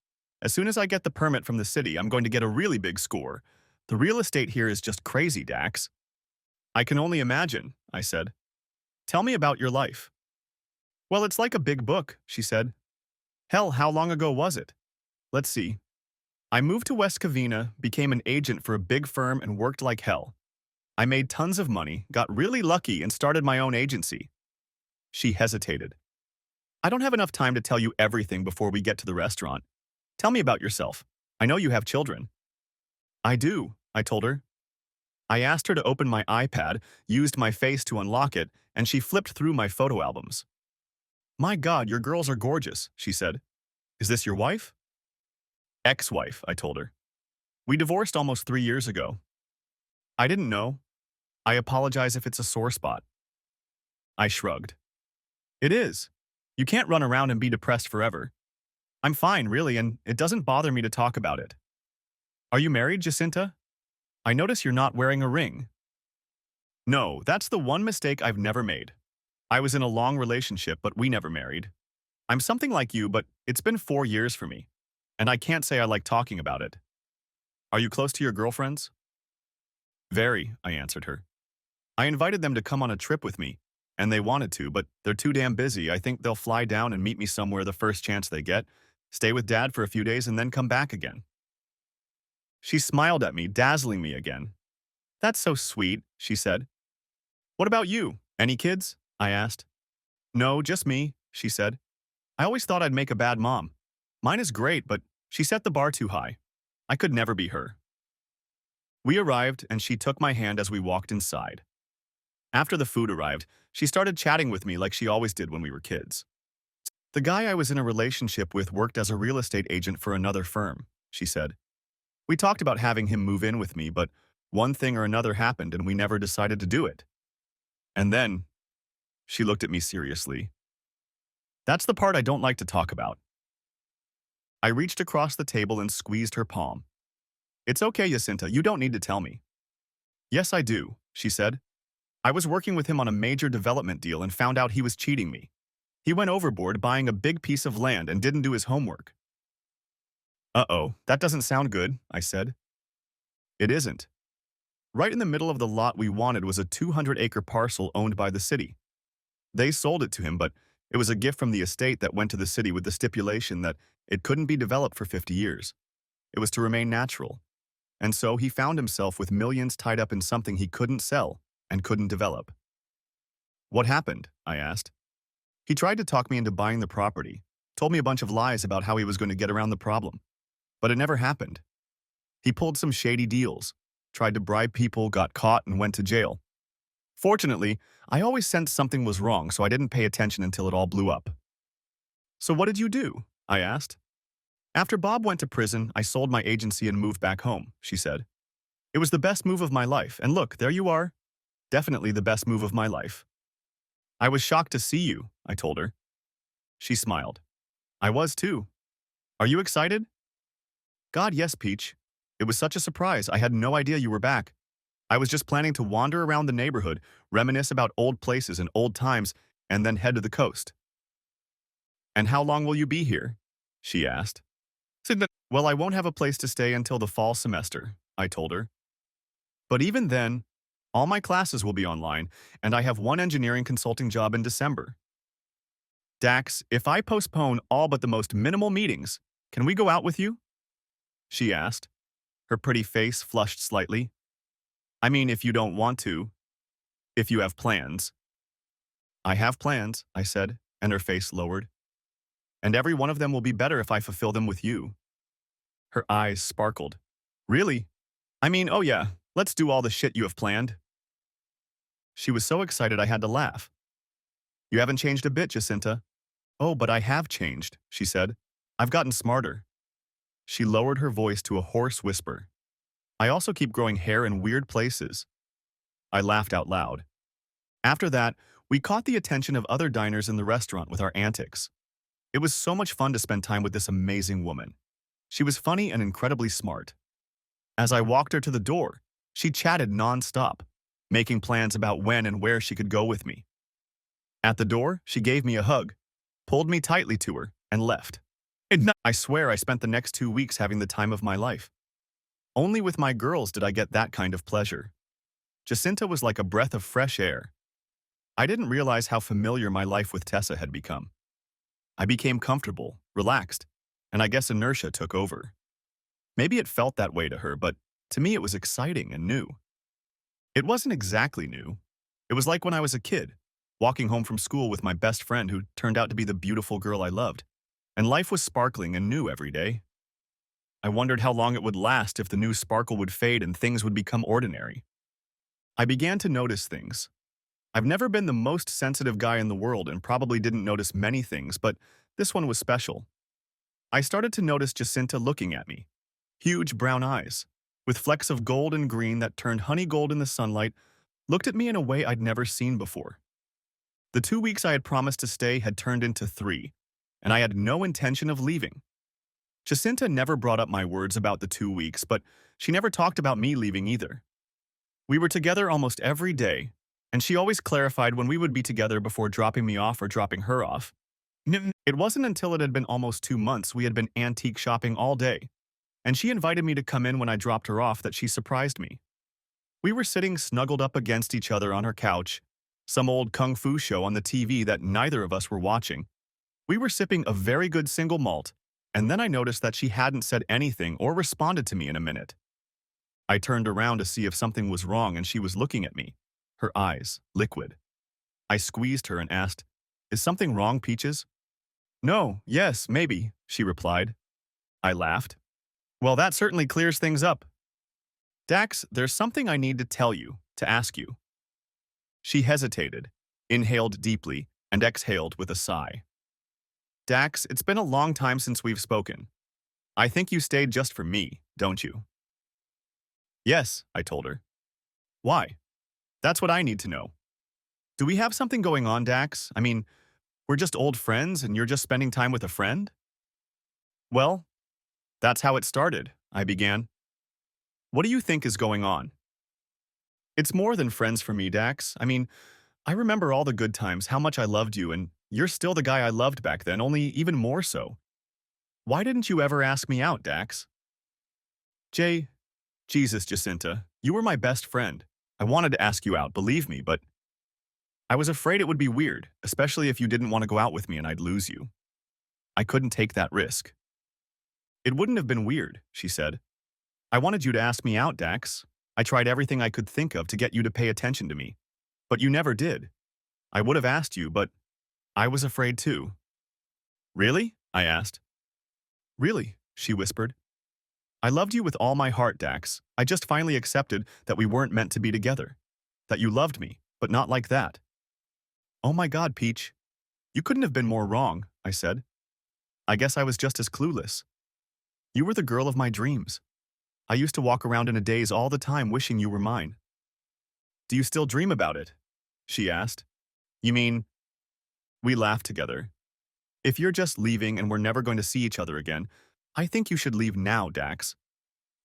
As soon as I get the permit from the city, I'm going to get a really big score. The real estate here is just crazy, Dax. I can only imagine, I said. Tell me about your life. Well, it's like a big book, she said. Hell, how long ago was it? Let's see. I moved to West Covina, became an agent for a big firm, and worked like hell. I made tons of money, got really lucky, and started my own agency. She hesitated. I don't have enough time to tell you everything before we get to the restaurant. Tell me about yourself. I know you have children. I do, I told her. I asked her to open my iPad, used my face to unlock it, and she flipped through my photo albums. My God, your girls are gorgeous, she said. Is this your wife? Ex-wife, I told her. We divorced almost 3 years ago. I didn't know. I apologize if it's a sore spot. I shrugged. It is. You can't run around and be depressed forever. I'm fine, really, and it doesn't bother me to talk about it. Are you married, Jacinta? I notice you're not wearing a ring. No, that's the one mistake I've never made. I was in a long relationship, but we never married. I'm something like you, but it's been 4 years for me, and I can't say I like talking about it. Are you close to your girlfriends? Very, I answered her. I invited them to come on a trip with me, and they wanted to, but they're too damn busy. I think they'll fly down and meet me somewhere the first chance they get, stay with Dad for a few days, and then come back again. She smiled at me, dazzling me again. That's so sweet, she said. What about you? Any kids? I asked. No, just me, she said. I always thought I'd make a bad mom. Mine is great, but she set the bar too high. I could never be her. We arrived, and she took my hand as we walked inside. After the food arrived, she started chatting with me like she always did when we were kids. The guy I was in a relationship with worked as a real estate agent for another firm, she said. We talked about having him move in with me, but one thing or another happened and we never decided to do it. And then, she looked at me seriously. That's the part I don't like to talk about. I reached across the table and squeezed her palm. It's okay, Jacinta, you don't need to tell me. Yes, I do, she said. I was working with him on a major development deal and found out he was cheating me. He went overboard buying a big piece of land and didn't do his homework. Uh-oh, that doesn't sound good, I said. It isn't. Right in the middle of the lot we wanted was a 200-acre parcel owned by the city. They sold it to him, but it was a gift from the estate that went to the city with the stipulation that it couldn't be developed for 50 years. It was to remain natural. And so he found himself with millions tied up in something he couldn't sell and couldn't develop. What happened? I asked. He tried to talk me into buying the property, told me a bunch of lies about how he was going to get around the problem. But it never happened. He pulled some shady deals, tried to bribe people, got caught, and went to jail. Fortunately, I always sensed something was wrong, so I didn't pay attention until it all blew up. So what did you do? I asked. After Bob went to prison, I sold my agency and moved back home, she said. It was the best move of my life, and look, there you are. Definitely the best move of my life. I was shocked to see you, I told her. She smiled. I was too. Are you excited? God, yes, Peach. It was such a surprise. I had no idea you were back. I was just planning to wander around the neighborhood, reminisce about old places and old times, and then head to the coast. And how long will you be here? She asked. Well, I won't have a place to stay until the fall semester, I told her. But even then, all my classes will be online, and I have one engineering consulting job in December. Dax, if I postpone all but the most minimal meetings, can we go out with you? She asked. Her pretty face flushed slightly. I mean, if you don't want to. If you have plans. I have plans, I said, and her face lowered. And every one of them will be better if I fulfill them with you. Her eyes sparkled. Really? I mean, oh yeah, let's do all the shit you have planned. She was so excited I had to laugh. You haven't changed a bit, Jacinta. Oh, but I have changed, she said. I've gotten smarter. She lowered her voice to a hoarse whisper. I also keep growing hair in weird places. I laughed out loud. After that, We caught the attention of other diners in the restaurant with our antics. It was so much fun to spend time with this amazing woman. She was funny and incredibly smart. As I walked her to the door, she chatted nonstop, making plans about when and where she could go with me. At the door, she gave me a hug, pulled me tightly to her, and left. I swear I spent the next 2 weeks having the time of my life. Only with my girls did I get that kind of pleasure. Jacinta was like a breath of fresh air. I didn't realize how familiar my life with Tessa had become. I became comfortable, relaxed, and I guess inertia took over. Maybe it felt that way to her, but to me it was exciting and new. It wasn't exactly new. It was like when I was a kid, walking home from school with my best friend who turned out to be the beautiful girl I loved, and life was sparkling and new every day. I wondered how long it would last if the new sparkle would fade and things would become ordinary. I began to notice things. I've never been the most sensitive guy in the world and probably didn't notice many things, but this one was special. I started to notice Jacinta looking at me. Huge brown eyes, with flecks of gold and green that turned honey gold in the sunlight, looked at me in a way I'd never seen before. The 2 weeks I had promised to stay had turned into 3, and I had no intention of leaving. Jacinta never brought up my words about the 2 weeks, but she never talked about me leaving either. We were together almost every day, and she always clarified when we would be together before dropping me off or dropping her off. It wasn't until it had been almost 2 months we had been antique shopping all day, and she invited me to come in when I dropped her off that she surprised me. We were sitting snuggled up against each other on her couch, some old kung fu show on the TV that neither of us were watching. We were sipping a very good single malt, and then I noticed that she hadn't said anything or responded to me in a minute. I turned around to see if something was wrong and she was looking at me, her eyes liquid. I squeezed her and asked, "Is something wrong, Peaches?" "No, yes, maybe," she replied. I laughed. "Well, that certainly clears things up. Dax, there's something I need to tell you, to ask you." She hesitated, inhaled deeply, and exhaled with a sigh. "Dax, it's been a long time since we've spoken. I think you stayed just for me, don't you?" "Yes," I told her. "Why? That's what I need to know. Do we have something going on, Dax? I mean, we're just old friends and you're just spending time with a friend?" "Well, that's how it started," I began. "What do you think is going on?" "It's more than friends for me, Dax. I mean, I remember all the good times, how much I loved you, and you're still the guy I loved back then, only even more so. Why didn't you ever ask me out, Dax?" Jesus, Jacinta, you were my best friend. I wanted to ask you out, believe me, but I was afraid it would be weird, especially if you didn't want to go out with me and I'd lose you. I couldn't take that risk." "It wouldn't have been weird," she said. "I wanted you to ask me out, Dax. I tried everything I could think of to get you to pay attention to me. But you never did. I would have asked you, but I was afraid too." "Really?" I asked. "Really," she whispered. "I loved you with all my heart, Dax. I just finally accepted that we weren't meant to be together. That you loved me, but not like that." "Oh my God, Peach. You couldn't have been more wrong," I said. "I guess I was just as clueless. You were the girl of my dreams. I used to walk around in a daze all the time wishing you were mine." "Do you still dream about it?" she asked. "You mean—" We laughed together. "If you're just leaving and we're never going to see each other again, I think you should leave now, Dax.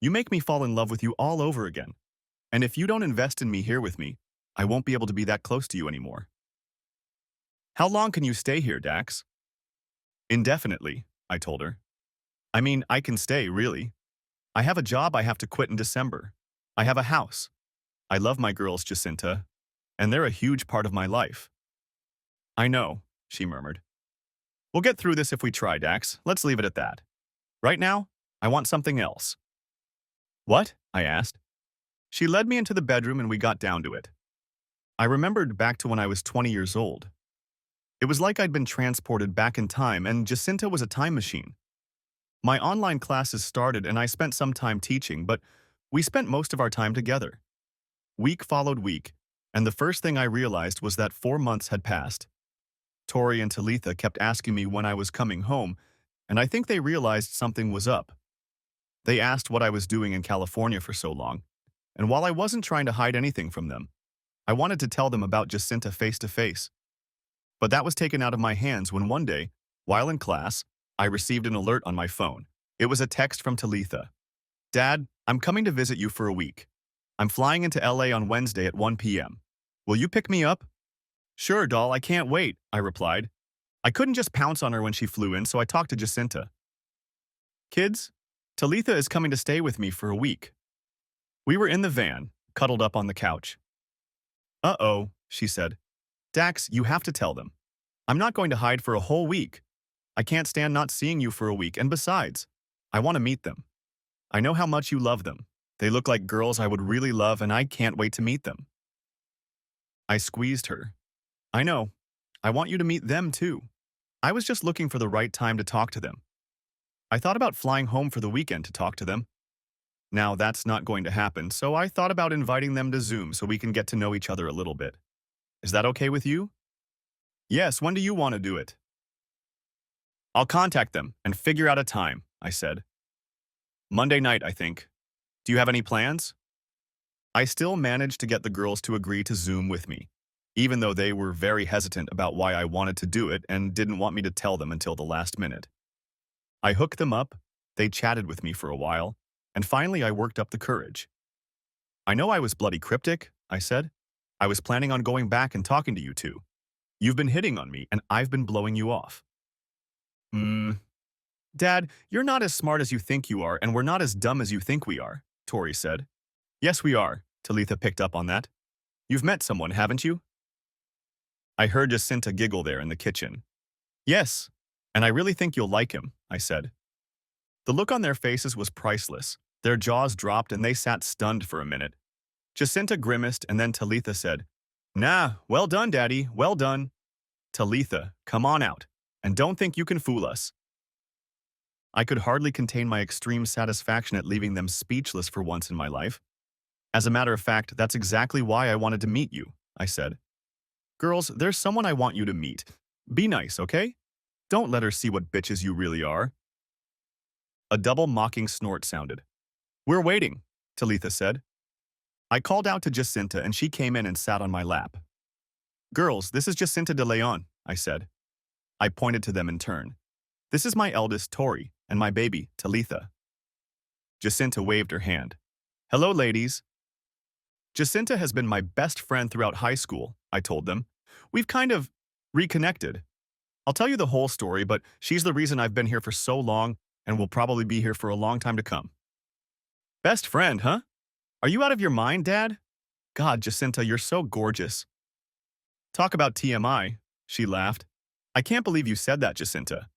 You make me fall in love with you all over again. And if you don't invest in me here with me, I won't be able to be that close to you anymore." "How long can you stay here, Dax?" "Indefinitely," I told her. "I mean, I can stay, really. I have a job I have to quit in December. I have a house. I love my girls, Jacinta, and they're a huge part of my life." "I know," she murmured. "We'll get through this if we try, Dax. Let's leave it at that. Right now, I want something else." "What?" I asked. She led me into the bedroom and we got down to it. I remembered back to when I was 20 years old. It was like I'd been transported back in time, and Jacinta was a time machine. My online classes started and I spent some time teaching, but we spent most of our time together. Week followed week, and the first thing I realized was that 4 months had passed. Tori and Talitha kept asking me when I was coming home, and I think they realized something was up. They asked what I was doing in California for so long, and while I wasn't trying to hide anything from them, I wanted to tell them about Jacinta face to face, but that was taken out of my hands when one day, while in class, I received an alert on my phone. It was a text from Talitha. Dad, I'm coming to visit you for a week. I'm flying into LA on Wednesday at 1 p.m. Will you pick me up? Sure, doll, I can't wait, I replied. I couldn't just pounce on her when she flew in, so I talked to Jacinta. Kids, Talitha is coming to stay with me for a week. We were in the van, cuddled up on the couch. Uh-oh, she said. Dax, you have to tell them. I'm not going to hide for a whole week. I can't stand not seeing you for a week, and besides, I want to meet them. I know how much you love them. They look like girls I would really love, and I can't wait to meet them. I squeezed her. I know. I want you to meet them, too. I was just looking for the right time to talk to them. I thought about flying home for the weekend to talk to them. Now, that's not going to happen, so I thought about inviting them to Zoom so we can get to know each other a little bit. Is that okay with you? Yes, when do you want to do it? I'll contact them and figure out a time, I said. Monday night, I think. Do you have any plans? I still managed to get the girls to agree to Zoom with me, even though they were very hesitant about why I wanted to do it and didn't want me to tell them until the last minute. I hooked them up, they chatted with me for a while, and finally I worked up the courage. I know I was bloody cryptic, I said. I was planning on going back and talking to you two. You've been hitting on me, and I've been blowing you off. Dad, you're not as smart as you think you are, and we're not as dumb as you think we are, Tori said. Yes, we are, Talitha picked up on that. You've met someone, haven't you? I heard Jacinta giggle there in the kitchen. Yes, and I really think you'll like him, I said. The look on their faces was priceless. Their jaws dropped and they sat stunned for a minute. Jacinta grimaced and then Talitha said, Nah, well done, Daddy, well done. Talitha, come on out, and don't think you can fool us. I could hardly contain my extreme satisfaction at leaving them speechless for once in my life. As a matter of fact, that's exactly why I wanted to meet you, I said. Girls, there's someone I want you to meet. Be nice, okay? Don't let her see what bitches you really are. A double mocking snort sounded. We're waiting, Talitha said. I called out to Jacinta and she came in and sat on my lap. Girls, this is Jacinta de Leon, I said. I pointed to them in turn. This is my eldest, Tori, and my baby, Talitha. Jacinta waved her hand. Hello, ladies. Jacinta has been my best friend throughout high school, I told them. We've kind of reconnected. I'll tell you the whole story, but she's the reason I've been here for so long and will probably be here for a long time to come. Best friend, huh? Are you out of your mind, Dad? God, Jacinta, you're so gorgeous. Talk about TMI, she laughed. I can't believe you said that, Jacinta.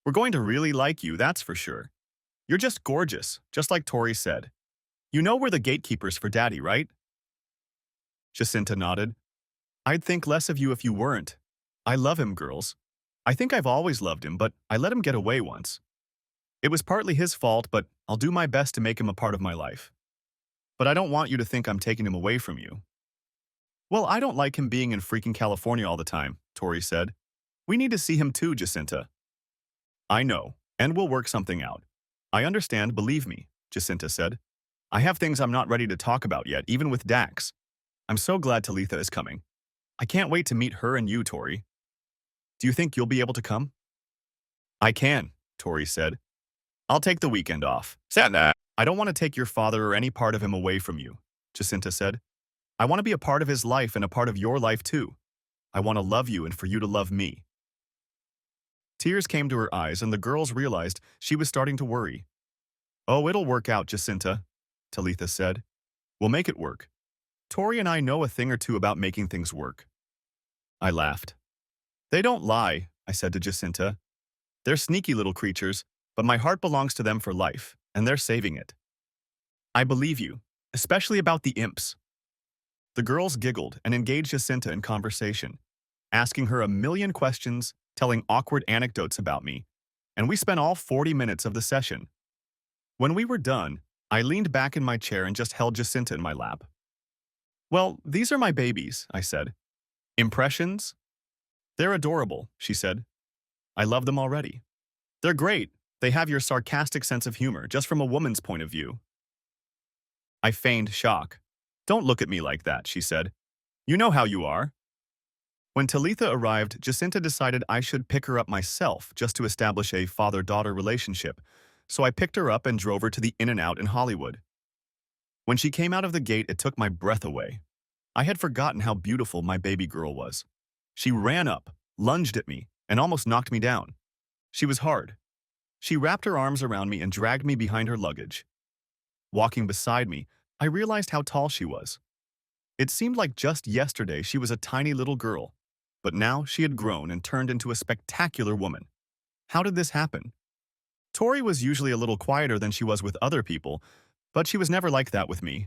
We're going to really like you, that's for sure. You're just gorgeous, just like Tori said. You know we're the gatekeepers for Daddy, right? Jacinta nodded. I'd think less of you if you weren't. I love him, girls. I think I've always loved him, but I let him get away once. It was partly his fault, but I'll do my best to make him a part of my life. But I don't want you to think I'm taking him away from you. Well, I don't like him being in freaking California all the time, Tori said. We need to see him too, Jacinta. I know, and we'll work something out. I understand, believe me, Jacinta said. I have things I'm not ready to talk about yet, even with Dax. I'm so glad Talitha is coming. I can't wait to meet her and you, Tori. Do you think you'll be able to come? I can, Tori said. I'll take the weekend off. Santa. I don't want to take your father or any part of him away from you, Jacinta said. I want to be a part of his life and a part of your life too. I want to love you and for you to love me. Tears came to her eyes and the girls realized she was starting to worry. Oh, it'll work out, Jacinta, Talitha said. We'll make it work. Tori and I know a thing or two about making things work. I laughed. They don't lie, I said to Jacinta. They're sneaky little creatures, but my heart belongs to them for life, and they're saving it. I believe you, especially about the imps. The girls giggled and engaged Jacinta in conversation, asking her a million questions, telling awkward anecdotes about me, and we spent all 40 minutes of the session. When we were done, I leaned back in my chair and just held Jacinta in my lap. Well, these are my babies, I said. Impressions? They're adorable, she said. I love them already. They're great. They have your sarcastic sense of humor, just from a woman's point of view. I feigned shock. Don't look at me like that, she said. You know how you are. When Talitha arrived, Jacinta decided I should pick her up myself just to establish a father-daughter relationship, so I picked her up and drove her to the In-N-Out in Hollywood. When she came out of the gate, it took my breath away. I had forgotten how beautiful my baby girl was. She ran up, lunged at me, and almost knocked me down. She was hard. She wrapped her arms around me and dragged me behind her luggage. Walking beside me, I realized how tall she was. It seemed like just yesterday she was a tiny little girl, but now she had grown and turned into a spectacular woman. How did this happen? Tori was usually a little quieter than she was with other people, but she was never like that with me.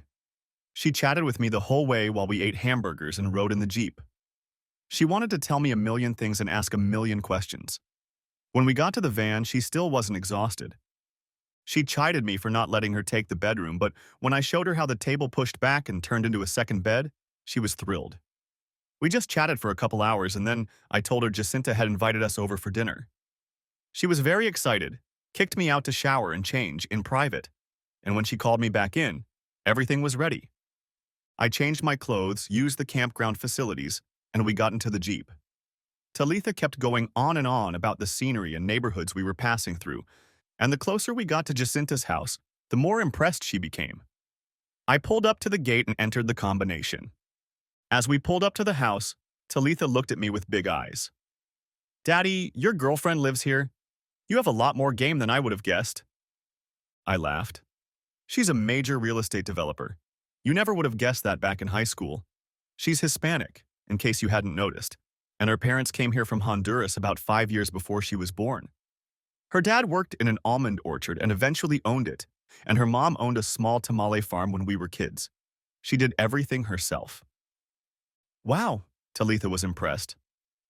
She chatted with me the whole way while we ate hamburgers and rode in the Jeep. She wanted to tell me a million things and ask a million questions. When we got to the van, she still wasn't exhausted. She chided me for not letting her take the bedroom, but when I showed her how the table pushed back and turned into a second bed, she was thrilled. We just chatted for a couple hours and then I told her Jacinta had invited us over for dinner. She was very excited, kicked me out to shower and change in private, and when she called me back in, everything was ready. I changed my clothes, used the campground facilities, and we got into the Jeep. Talitha kept going on and on about the scenery and neighborhoods we were passing through, and the closer we got to Jacinta's house, the more impressed she became. I pulled up to the gate and entered the combination. As we pulled up to the house, Talitha looked at me with big eyes. "Daddy, your girlfriend lives here? You have a lot more game than I would have guessed." I laughed. "She's a major real estate developer. You never would have guessed that back in high school. She's Hispanic, in case you hadn't noticed, and her parents came here from Honduras about 5 years before she was born. Her dad worked in an almond orchard and eventually owned it, and her mom owned a small tamale farm when we were kids. She did everything herself." "Wow," Talitha was impressed.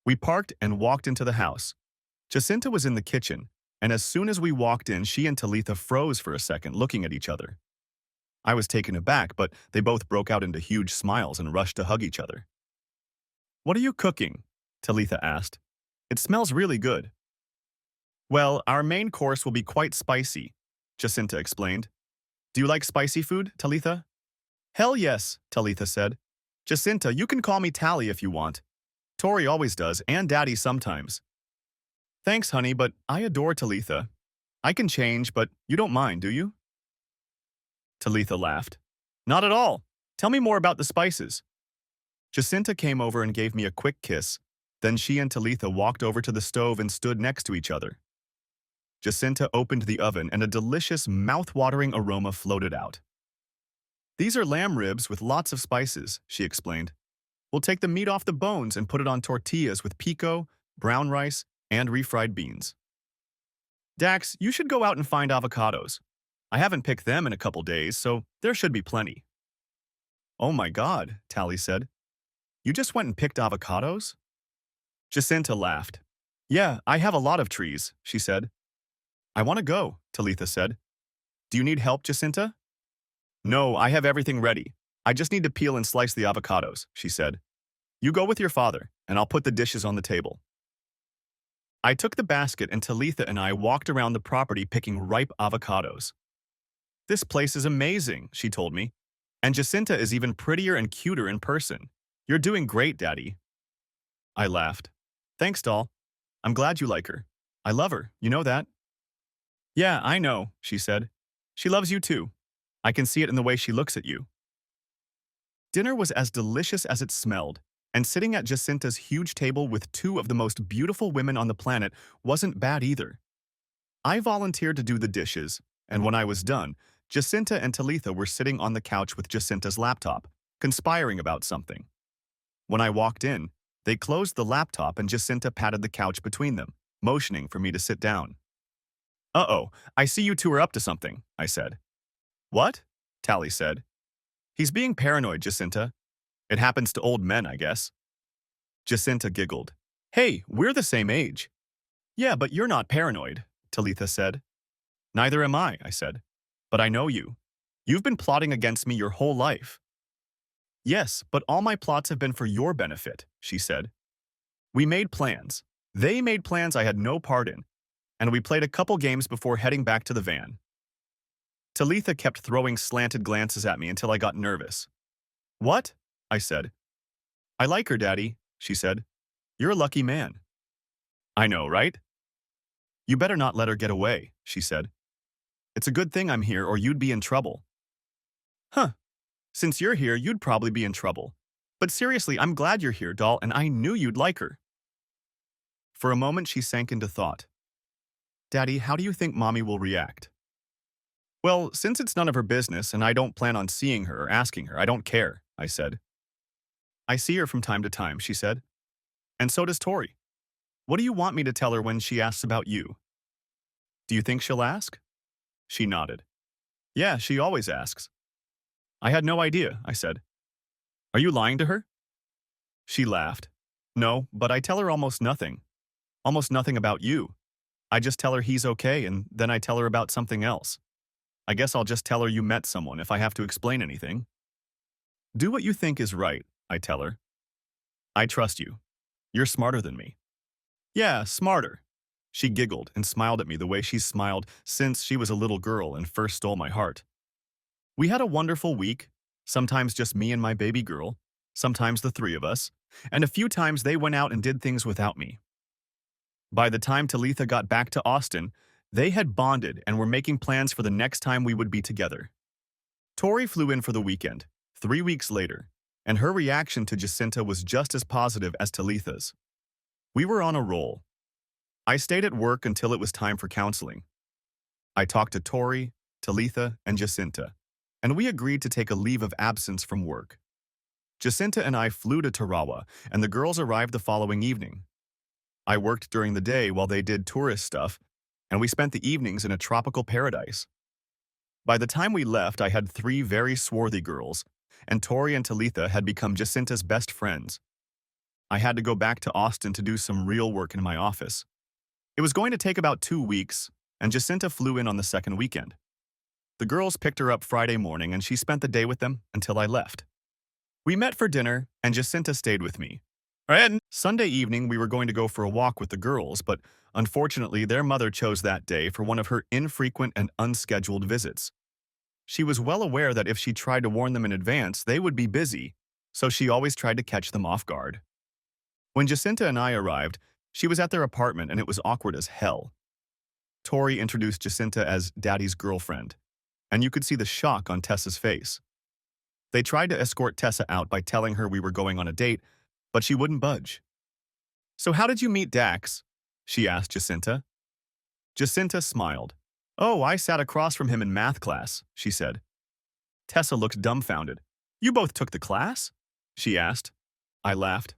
We parked and walked into the house. Jacinta was in the kitchen, and as soon as we walked in, she and Talitha froze for a second, looking at each other. I was taken aback, but they both broke out into huge smiles and rushed to hug each other. "What are you cooking?" Talitha asked. "It smells really good." "Well, our main course will be quite spicy," Jacinta explained. "Do you like spicy food, Talitha?" "Hell yes," Talitha said. "Jacinta, you can call me Tally if you want. Tori always does, and Daddy sometimes." "Thanks, honey, but I adore Talitha. I can change, but you don't mind, do you?" Talitha laughed. "Not at all. Tell me more about the spices." Jacinta came over and gave me a quick kiss. Then she and Talitha walked over to the stove and stood next to each other. Jacinta opened the oven and a delicious, mouth-watering aroma floated out. "These are lamb ribs with lots of spices," she explained. "We'll take the meat off the bones and put it on tortillas with pico, brown rice, and refried beans. Dax, you should go out and find avocados. I haven't picked them in a couple days, so there should be plenty." "Oh my God," Tally said. "You just went and picked avocados?" Jacinta laughed. "Yeah, I have a lot of trees," she said. "I want to go," Talitha said. "Do you need help, Jacinta?" "No, I have everything ready. I just need to peel and slice the avocados," she said. "You go with your father, and I'll put the dishes on the table." I took the basket and Talitha and I walked around the property picking ripe avocados. "This place is amazing," she told me. "And Jacinta is even prettier and cuter in person. You're doing great, Daddy." I laughed. "Thanks, doll. I'm glad you like her. I love her, you know that?" "Yeah, I know," she said. "She loves you too. I can see it in the way she looks at you." Dinner was as delicious as it smelled, and sitting at Jacinta's huge table with two of the most beautiful women on the planet wasn't bad either. I volunteered to do the dishes, and when I was done, Jacinta and Talitha were sitting on the couch with Jacinta's laptop, conspiring about something. When I walked in, they closed the laptop and Jacinta patted the couch between them, motioning for me to sit down. "Uh-oh, I see you two are up to something," I said. "What?" Tally said. "He's being paranoid, Jacinta. It happens to old men, I guess." Jacinta giggled. "Hey, we're the same age." "Yeah, but you're not paranoid," Talitha said. "Neither am I," said. "But I know you. You've been plotting against me your whole life." "Yes, but all my plots have been for your benefit," she said. "We made plans. They made plans I had no part in, and we played a couple games before heading back to the van." Talitha kept throwing slanted glances at me until I got nervous. "What?" I said. I like her, Daddy, she said. You're a lucky man. I know, right? You better not let her get away, she said. It's a good thing I'm here or you'd be in trouble. Huh, since you're here, you'd probably be in trouble. But seriously, I'm glad you're here, doll, and I knew you'd like her. For a moment, she sank into thought. Daddy, how do you think Mommy will react? Well, since it's none of her business and I don't plan on seeing her or asking her, I don't care, I said. I see her from time to time, she said. And so does Tori. What do you want me to tell her when she asks about you? Do you think she'll ask? She nodded. Yeah, she always asks. I had no idea, I said. Are you lying to her? She laughed. No, but I tell her almost nothing. Almost nothing about you. I just tell her he's okay and then I tell her about something else. I guess I'll just tell her you met someone if I have to explain anything. Do what you think is right, I tell her. I trust you. You're smarter than me. Yeah, smarter. She giggled and smiled at me the way she's smiled since she was a little girl and first stole my heart. We had a wonderful week, sometimes just me and my baby girl, sometimes the three of us, and a few times they went out and did things without me. By the time Talitha got back to Austin, they had bonded and were making plans for the next time we would be together. Tori flew in for the weekend, 3 weeks later, and her reaction to Jacinta was just as positive as Talitha's. We were on a roll. I stayed at work until it was time for counseling. I talked to Tori, Talitha, and Jacinta, and we agreed to take a leave of absence from work. Jacinta and I flew to Tarawa, and the girls arrived the following evening. I worked during the day while they did tourist stuff, and we spent the evenings in a tropical paradise. By the time we left, I had 3 very swarthy girls, and Tori and Talitha had become Jacinta's best friends. I had to go back to Austin to do some real work in my office. It was going to take about 2 weeks, and Jacinta flew in on the second weekend. The girls picked her up Friday morning, and she spent the day with them until I left. We met for dinner, and Jacinta stayed with me. And Sunday evening, we were going to go for a walk with the girls, but unfortunately, their mother chose that day for one of her infrequent and unscheduled visits. She was well aware that if she tried to warn them in advance, they would be busy, so she always tried to catch them off guard. When Jacinta and I arrived, she was at their apartment and it was awkward as hell. Tori introduced Jacinta as Daddy's girlfriend, and you could see the shock on Tessa's face. They tried to escort Tessa out by telling her we were going on a date, but she wouldn't budge. So how did you meet Dax? She asked Jacinta. Jacinta smiled. Oh, I sat across from him in math class, she said. Tessa looked dumbfounded. You both took the class? She asked. I laughed.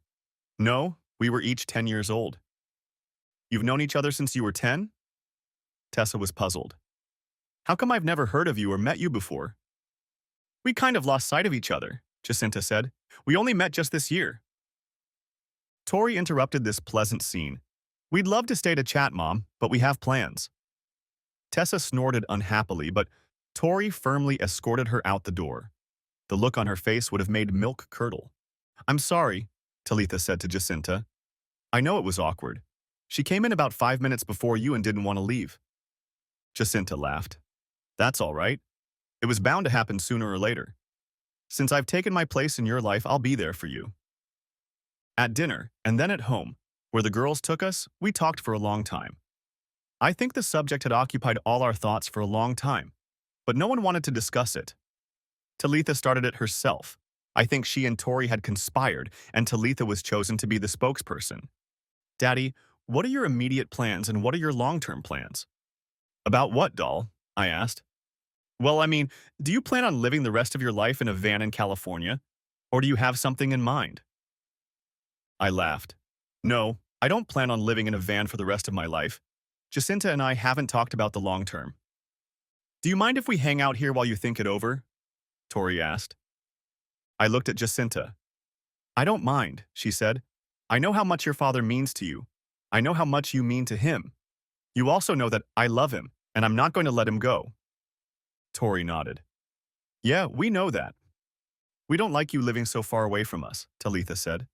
No, we were each 10 years old. You've known each other since you were 10? Tessa was puzzled. How come I've never heard of you or met you before? We kind of lost sight of each other, Jacinta said. We only met just this year. Tori interrupted this pleasant scene. We'd love to stay to chat, Mom, but we have plans. Tessa snorted unhappily, but Tori firmly escorted her out the door. The look on her face would have made milk curdle. I'm sorry, Talitha said to Jacinta. I know it was awkward. She came in about 5 minutes before you and didn't want to leave. Jacinta laughed. That's all right. It was bound to happen sooner or later. Since I've taken my place in your life, I'll be there for you. At dinner, and then at home, where the girls took us, we talked for a long time. I think the subject had occupied all our thoughts for a long time, but no one wanted to discuss it. Talitha started it herself. I think she and Tori had conspired, and Talitha was chosen to be the spokesperson. Daddy, what are your immediate plans and what are your long-term plans? About what, doll? I asked. Well, do you plan on living the rest of your life in a van in California? Or do you have something in mind? I laughed. No, I don't plan on living in a van for the rest of my life. Jacinta and I haven't talked about the long term. Do you mind if we hang out here while you think it over? Tori asked. I looked at Jacinta. I don't mind, she said. I know how much your father means to you. I know how much you mean to him. You also know that I love him, and I'm not going to let him go. Tori nodded. Yeah, we know that. We don't like you living so far away from us, Talitha said.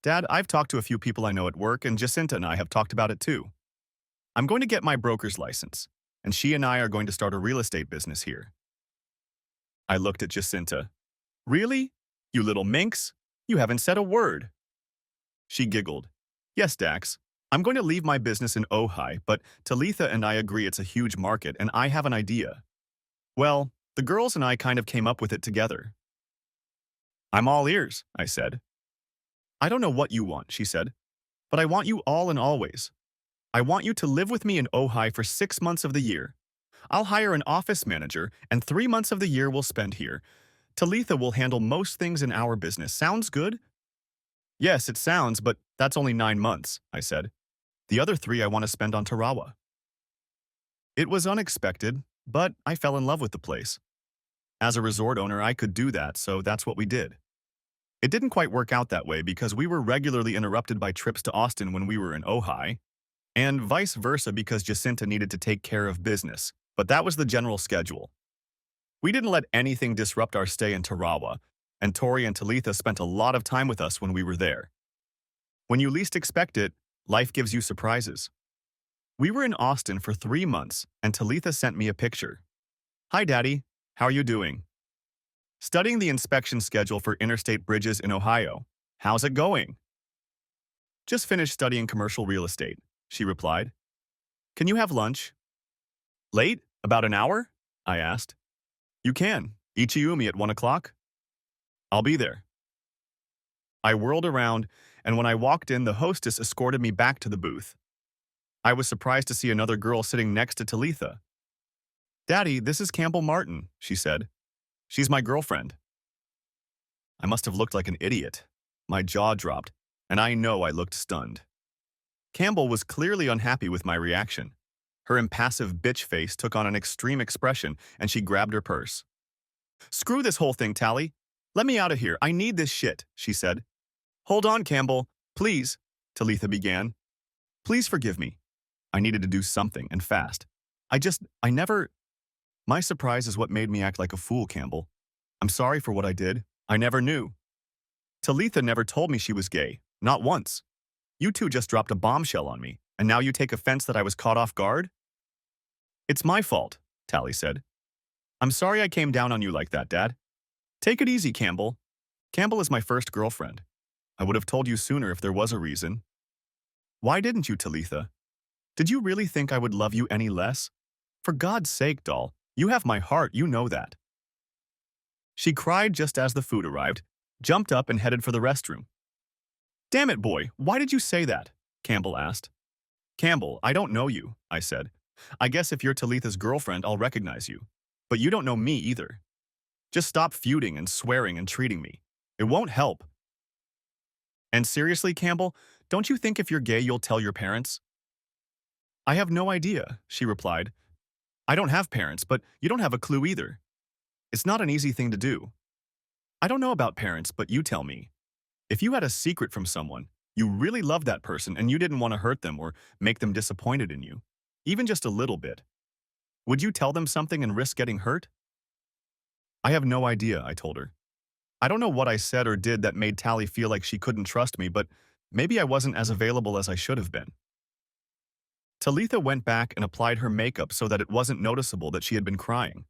Dad, I've talked to a few people I know at work, and Jacinta and I have talked about it too. I'm going to get my broker's license, and she and I are going to start a real estate business here. I looked at Jacinta. Really? You little minx? You haven't said a word. She giggled. Yes, Dax. I'm going to leave my business in Ojai, but Talitha and I agree it's a huge market and I have an idea. Well, the girls and I kind of came up with it together. I'm all ears, I said. I don't know what you want, she said, but I want you all and always. I want you to live with me in Ojai for 6 months of the year. I'll hire an office manager, and 3 months of the year we'll spend here. Talitha will handle most things in our business. Sounds good? Yes, it sounds, but that's only 9 months, I said. The other 3 I want to spend on Tarawa. It was unexpected, but I fell in love with the place. As a resort owner, I could do that, so that's what we did. It didn't quite work out that way because we were regularly interrupted by trips to Austin when we were in Ojai, and vice versa because Jacinta needed to take care of business, but that was the general schedule. We didn't let anything disrupt our stay in Tarawa, and Tori and Talitha spent a lot of time with us when we were there. When you least expect it, life gives you surprises. We were in Austin for 3 months, and Talitha sent me a picture. Hi, Daddy. How are you doing? Studying the inspection schedule for interstate bridges in Ohio. How's it going? Just finished studying commercial real estate, she replied. Can you have lunch? Late? About an hour? I asked. You can. Ichiumi at 1 o'clock? I'll be there. I whirled around, and when I walked in, the hostess escorted me back to the booth. I was surprised to see another girl sitting next to Talitha. Daddy, this is Campbell Martin, she said. She's my girlfriend. I must have looked like an idiot. My jaw dropped, and I know I looked stunned. Campbell was clearly unhappy with my reaction. Her impassive bitch face took on an extreme expression, and she grabbed her purse. Screw this whole thing, Tally. Let me out of here. I need this shit, she said. Hold on, Campbell. Please, Talitha began. Please forgive me. I needed to do something, and fast. I never... My surprise is what made me act like a fool, Campbell. I'm sorry for what I did. I never knew. Talitha never told me she was gay. Not once. You two just dropped a bombshell on me, and now you take offense that I was caught off guard? It's my fault, Tally said. I'm sorry I came down on you like that, Dad. Take it easy, Campbell. Campbell is my first girlfriend. I would have told you sooner if there was a reason. Why didn't you, Talitha? Did you really think I would love you any less? For God's sake, doll, you have my heart, you know that. She cried just as the food arrived, jumped up and headed for the restroom. Damn it, boy, why did you say that? Campbell asked. Campbell, I don't know you, I said. I guess if you're Talitha's girlfriend, I'll recognize you. But you don't know me either. Just stop feuding and swearing and treating me. It won't help. And seriously, Campbell, don't you think if you're gay you'll tell your parents? I have no idea, she replied. I don't have parents, but you don't have a clue either. It's not an easy thing to do. I don't know about parents, but you tell me. If you had a secret from someone, you really loved that person and you didn't want to hurt them or make them disappointed in you, even just a little bit, would you tell them something and risk getting hurt? I have no idea, I told her. I don't know what I said or did that made Tally feel like she couldn't trust me, but maybe I wasn't as available as I should have been. Talitha went back and applied her makeup so that it wasn't noticeable that she had been crying.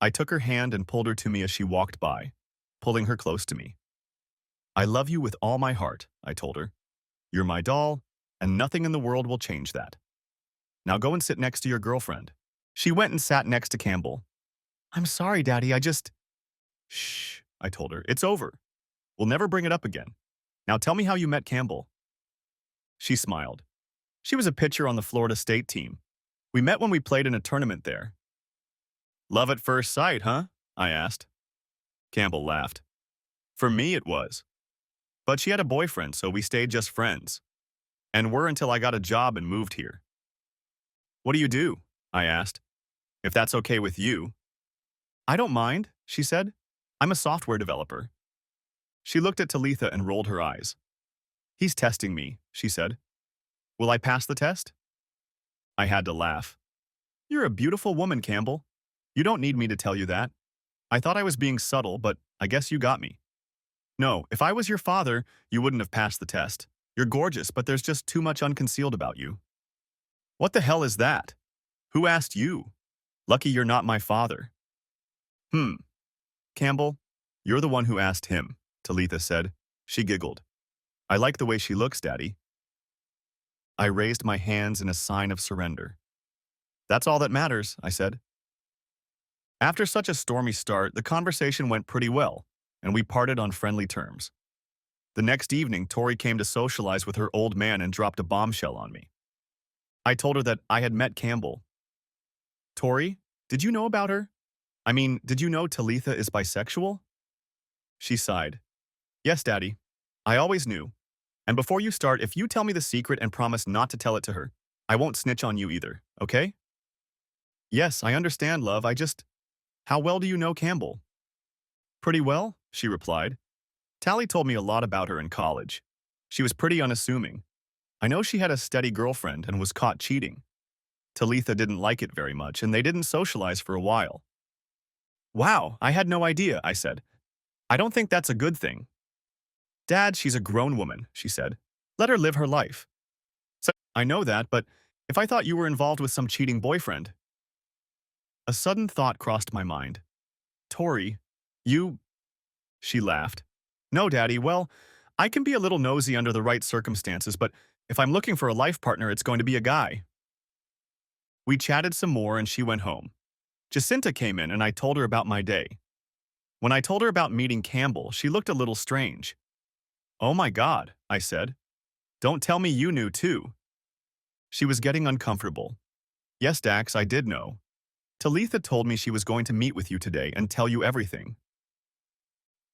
I took her hand and pulled her to me as she walked by, pulling her close to me. I love you with all my heart, I told her. You're my doll, and nothing in the world will change that. Now go and sit next to your girlfriend. She went and sat next to Campbell. I'm sorry, Daddy, Shh, I told her. It's over. We'll never bring it up again. Now tell me how you met Campbell. She smiled. She was a pitcher on the Florida State team. We met when we played in a tournament there. Love at first sight, huh? I asked. Campbell laughed. For me, it was. But she had a boyfriend, so we stayed just friends. And were until I got a job and moved here. What do you do? I asked. If that's okay with you. I don't mind, she said. I'm a software developer. She looked at Talitha and rolled her eyes. He's testing me, she said. Will I pass the test? I had to laugh. You're a beautiful woman, Campbell. You don't need me to tell you that. I thought I was being subtle, but I guess you got me. No, if I was your father, you wouldn't have passed the test. You're gorgeous, but there's just too much unconcealed about you. What the hell is that? Who asked you? Lucky you're not my father. Campbell, you're the one who asked him, Talitha said. She giggled. I like the way she looks, Daddy. I raised my hands in a sign of surrender. That's all that matters, I said. After such a stormy start, the conversation went pretty well, and we parted on friendly terms. The next evening, Tori came to socialize with her old man and dropped a bombshell on me. I told her that I had met Campbell. Tori, did you know about her? I mean, did you know Talitha is bisexual? She sighed. Yes, Daddy. I always knew. And before you start, if you tell me the secret and promise not to tell it to her, I won't snitch on you either, okay? Yes, I understand, love. How well do you know Campbell? Pretty well, she replied. Tally told me a lot about her in college. She was pretty unassuming. I know she had a steady girlfriend and was caught cheating. Talitha didn't like it very much, and they didn't socialize for a while. Wow, I had no idea, I said. I don't think that's a good thing. Dad, she's a grown woman, she said. Let her live her life. So, I know that, but if I thought you were involved with some cheating boyfriend. A sudden thought crossed my mind. Tori, you... She laughed. No, Daddy, well, I can be a little nosy under the right circumstances, but if I'm looking for a life partner, it's going to be a guy. We chatted some more and she went home. Jacinta came in and I told her about my day. When I told her about meeting Campbell, she looked a little strange. Oh my God, I said. Don't tell me you knew too. She was getting uncomfortable. Yes, Dax, I did know. Talitha told me she was going to meet with you today and tell you everything.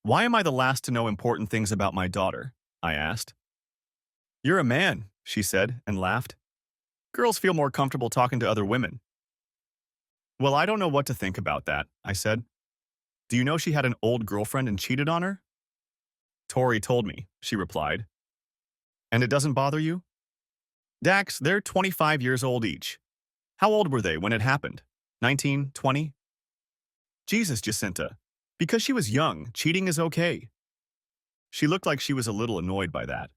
Why am I the last to know important things about my daughter? I asked. You're a man, she said and laughed. Girls feel more comfortable talking to other women. Well, I don't know what to think about that, I said. Do you know she had an old girlfriend and cheated on her? Tori told me, she replied. And it doesn't bother you? Dax, they're 25 years old each. How old were they when it happened? 19, 20? Jesus, Jacinta. Because she was young, cheating is okay. She looked like she was a little annoyed by that.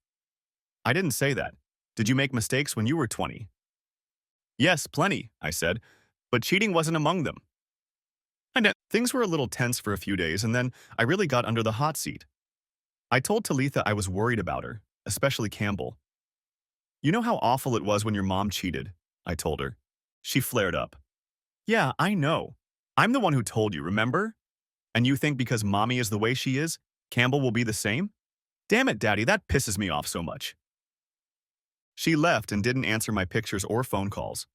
I didn't say that. Did you make mistakes when you were 20? Yes, plenty, I said, but cheating wasn't among them. I know things were a little tense for a few days, and then I really got under the hot seat. I told Talitha I was worried about her, especially Campbell. You know how awful it was when your mom cheated, I told her. She flared up. Yeah, I know. I'm the one who told you, remember? And you think because mommy is the way she is, Campbell will be the same? Damn it, Daddy, that pisses me off so much. She left and didn't answer my pictures or phone calls.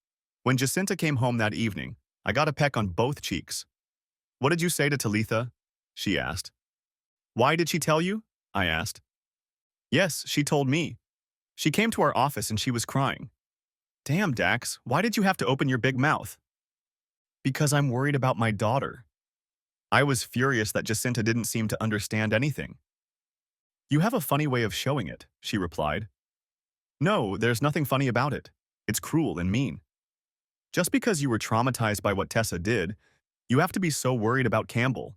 When Jacinta came home that evening, I got a peck on both cheeks. What did you say to Talitha? She asked. Why did she tell you? I asked. Yes, she told me. She came to our office and she was crying. Damn, Dax, why did you have to open your big mouth? Because I'm worried about my daughter. I was furious that Jacinta didn't seem to understand anything. You have a funny way of showing it, she replied. No, there's nothing funny about it. It's cruel and mean. Just because you were traumatized by what Tessa did, you have to be so worried about Campbell.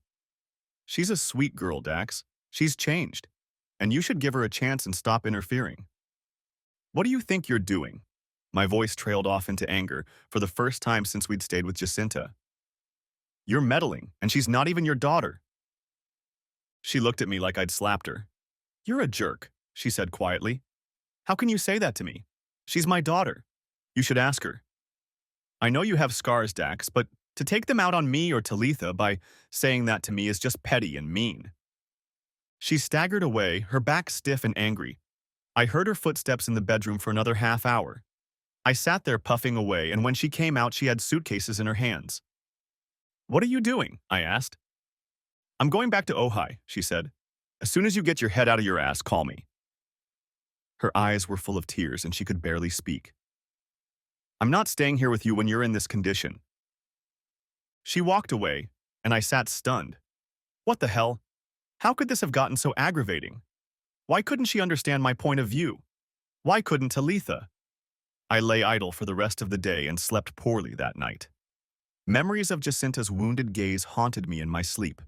She's a sweet girl, Dax. She's changed. And you should give her a chance and stop interfering. What do you think you're doing? My voice trailed off into anger for the first time since we'd stayed with Jacinta. You're meddling, and she's not even your daughter. She looked at me like I'd slapped her. You're a jerk, she said quietly. How can you say that to me? She's my daughter. You should ask her. I know you have scars, Dax, but to take them out on me or Talitha by saying that to me is just petty and mean. She staggered away, her back stiff and angry. I heard her footsteps in the bedroom for another half hour. I sat there puffing away, and when she came out, she had suitcases in her hands. What are you doing? I asked. I'm going back to Ojai, she said. As soon as you get your head out of your ass, call me. Her eyes were full of tears, and she could barely speak. I'm not staying here with you when you're in this condition. She walked away, and I sat stunned. What the hell? How could this have gotten so aggravating? Why couldn't she understand my point of view? Why couldn't Talitha? I lay idle for the rest of the day and slept poorly that night. Memories of Jacinta's wounded gaze haunted me in my sleep.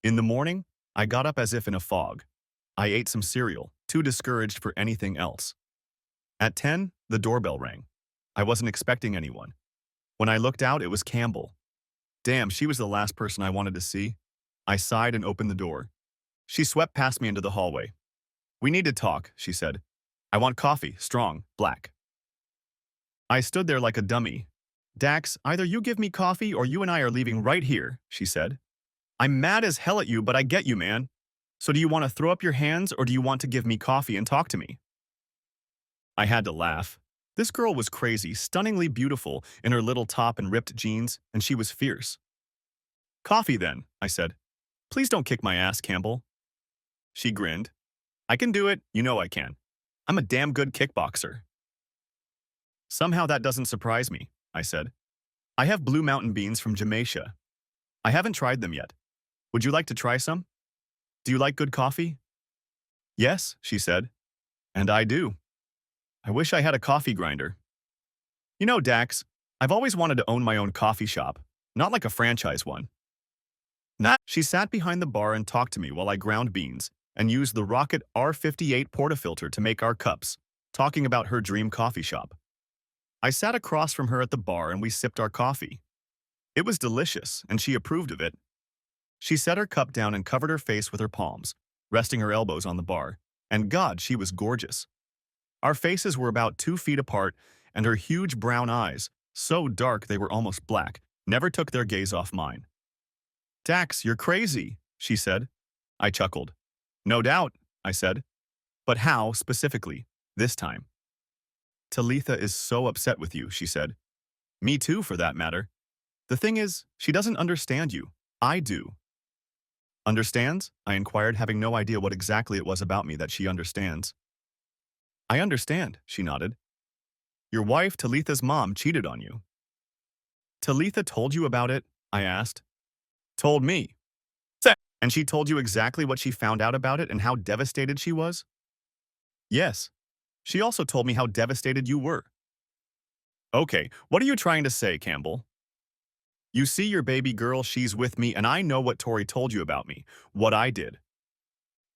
In the morning, I got up as if in a fog. I ate some cereal, too discouraged for anything else. At 10, the doorbell rang. I wasn't expecting anyone. When I looked out, it was Campbell. Damn, she was the last person I wanted to see. I sighed and opened the door. She swept past me into the hallway. We need to talk, she said. I want coffee, strong, black. I stood there like a dummy. Dax, either you give me coffee or you and I are leaving right here, she said. I'm mad as hell at you, but I get you, man. So do you want to throw up your hands or do you want to give me coffee and talk to me? I had to laugh. This girl was crazy, stunningly beautiful in her little top and ripped jeans, and she was fierce. Coffee then, I said. Please don't kick my ass, Campbell. She grinned. I can do it, you know I can. I'm a damn good kickboxer. Somehow that doesn't surprise me, I said. I have blue mountain beans from Jamaica. I haven't tried them yet. Would you like to try some? Do you like good coffee? Yes, she said. And I do. I wish I had a coffee grinder. You know, Dax, I've always wanted to own my own coffee shop, not like a franchise one. She sat behind the bar and talked to me while I ground beans and used the Rocket R58 portafilter to make our cups, talking about her dream coffee shop. I sat across from her at the bar and we sipped our coffee. It was delicious, and she approved of it. She set her cup down and covered her face with her palms, resting her elbows on the bar, and God, she was gorgeous. Our faces were about 2 feet apart, and her huge brown eyes, so dark they were almost black, never took their gaze off mine. Dax, you're crazy, she said. I chuckled. No doubt, I said. But how, specifically, this time? Talitha is so upset with you, she said. Me too, for that matter. The thing is, she doesn't understand you. I do. Understands? I inquired, having no idea what exactly it was about me that she understands. I understand, she nodded. Your wife, Talitha's mom, cheated on you. Talitha told you about it? I asked. Told me. And she told you exactly what she found out about it and how devastated she was? Yes. She also told me how devastated you were. Okay, what are you trying to say, Campbell? You see your baby girl, she's with me, and I know what Tori told you about me, what I did.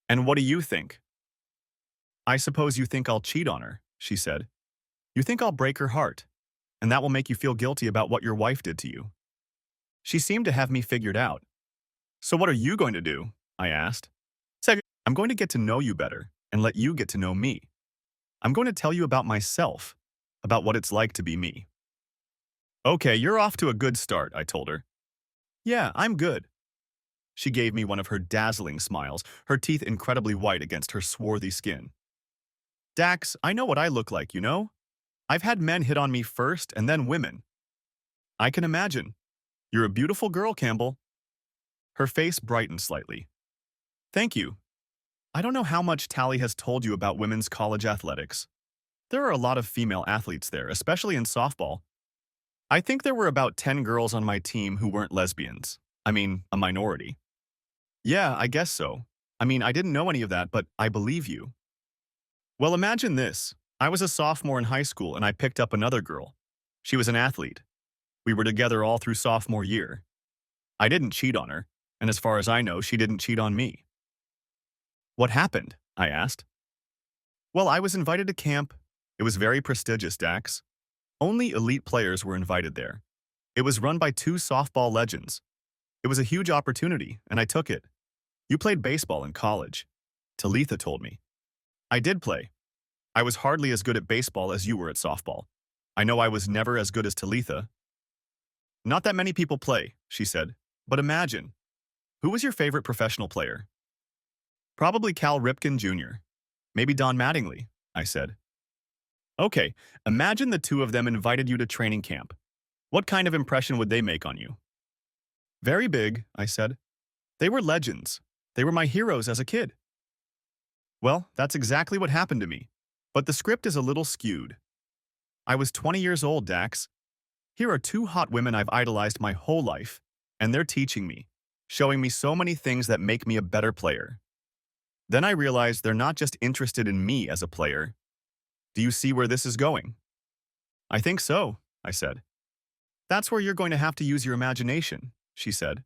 And what do you think? I suppose you think I'll cheat on her, she said. You think I'll break her heart, and that will make you feel guilty about what your wife did to you. She seemed to have me figured out. So what are you going to do? I asked. I'm going to get to know you better and let you get to know me. I'm going to tell you about myself, about what it's like to be me. Okay, you're off to a good start, I told her. Yeah, I'm good. She gave me one of her dazzling smiles, her teeth incredibly white against her swarthy skin. Dax, I know what I look like, you know? I've had men hit on me first and then women. I can imagine. You're a beautiful girl, Campbell. Her face brightened slightly. Thank you. I don't know how much Tally has told you about women's college athletics. There are a lot of female athletes there, especially in softball. I think there were about 10 girls on my team who weren't lesbians. I mean, a minority. Yeah, I guess so. I mean, I didn't know any of that, but I believe you. Well, imagine this. I was a sophomore in high school and I picked up another girl. She was an athlete. We were together all through sophomore year. I didn't cheat on her, and as far as I know, she didn't cheat on me. What happened? I asked. Well, I was invited to camp. It was very prestigious, Dax. Only elite players were invited there. It was run by 2 softball legends. It was a huge opportunity, and I took it. You played baseball in college. Talitha told me. I did play. I was hardly as good at baseball as you were at softball. I know I was never as good as Talitha. Not that many people play, she said. But imagine. Who was your favorite professional player? Probably Cal Ripken Jr. Maybe Don Mattingly, I said. Okay, imagine the 2 of them invited you to training camp. What kind of impression would they make on you? Very big, I said. They were legends. They were my heroes as a kid. Well, that's exactly what happened to me. But the script is a little skewed. I was 20 years old, Dax. Here are 2 hot women I've idolized my whole life, and they're teaching me, showing me so many things that make me a better player. Then I realized they're not just interested in me as a player. Do you see where this is going? I think so, I said. That's where you're going to have to use your imagination, she said.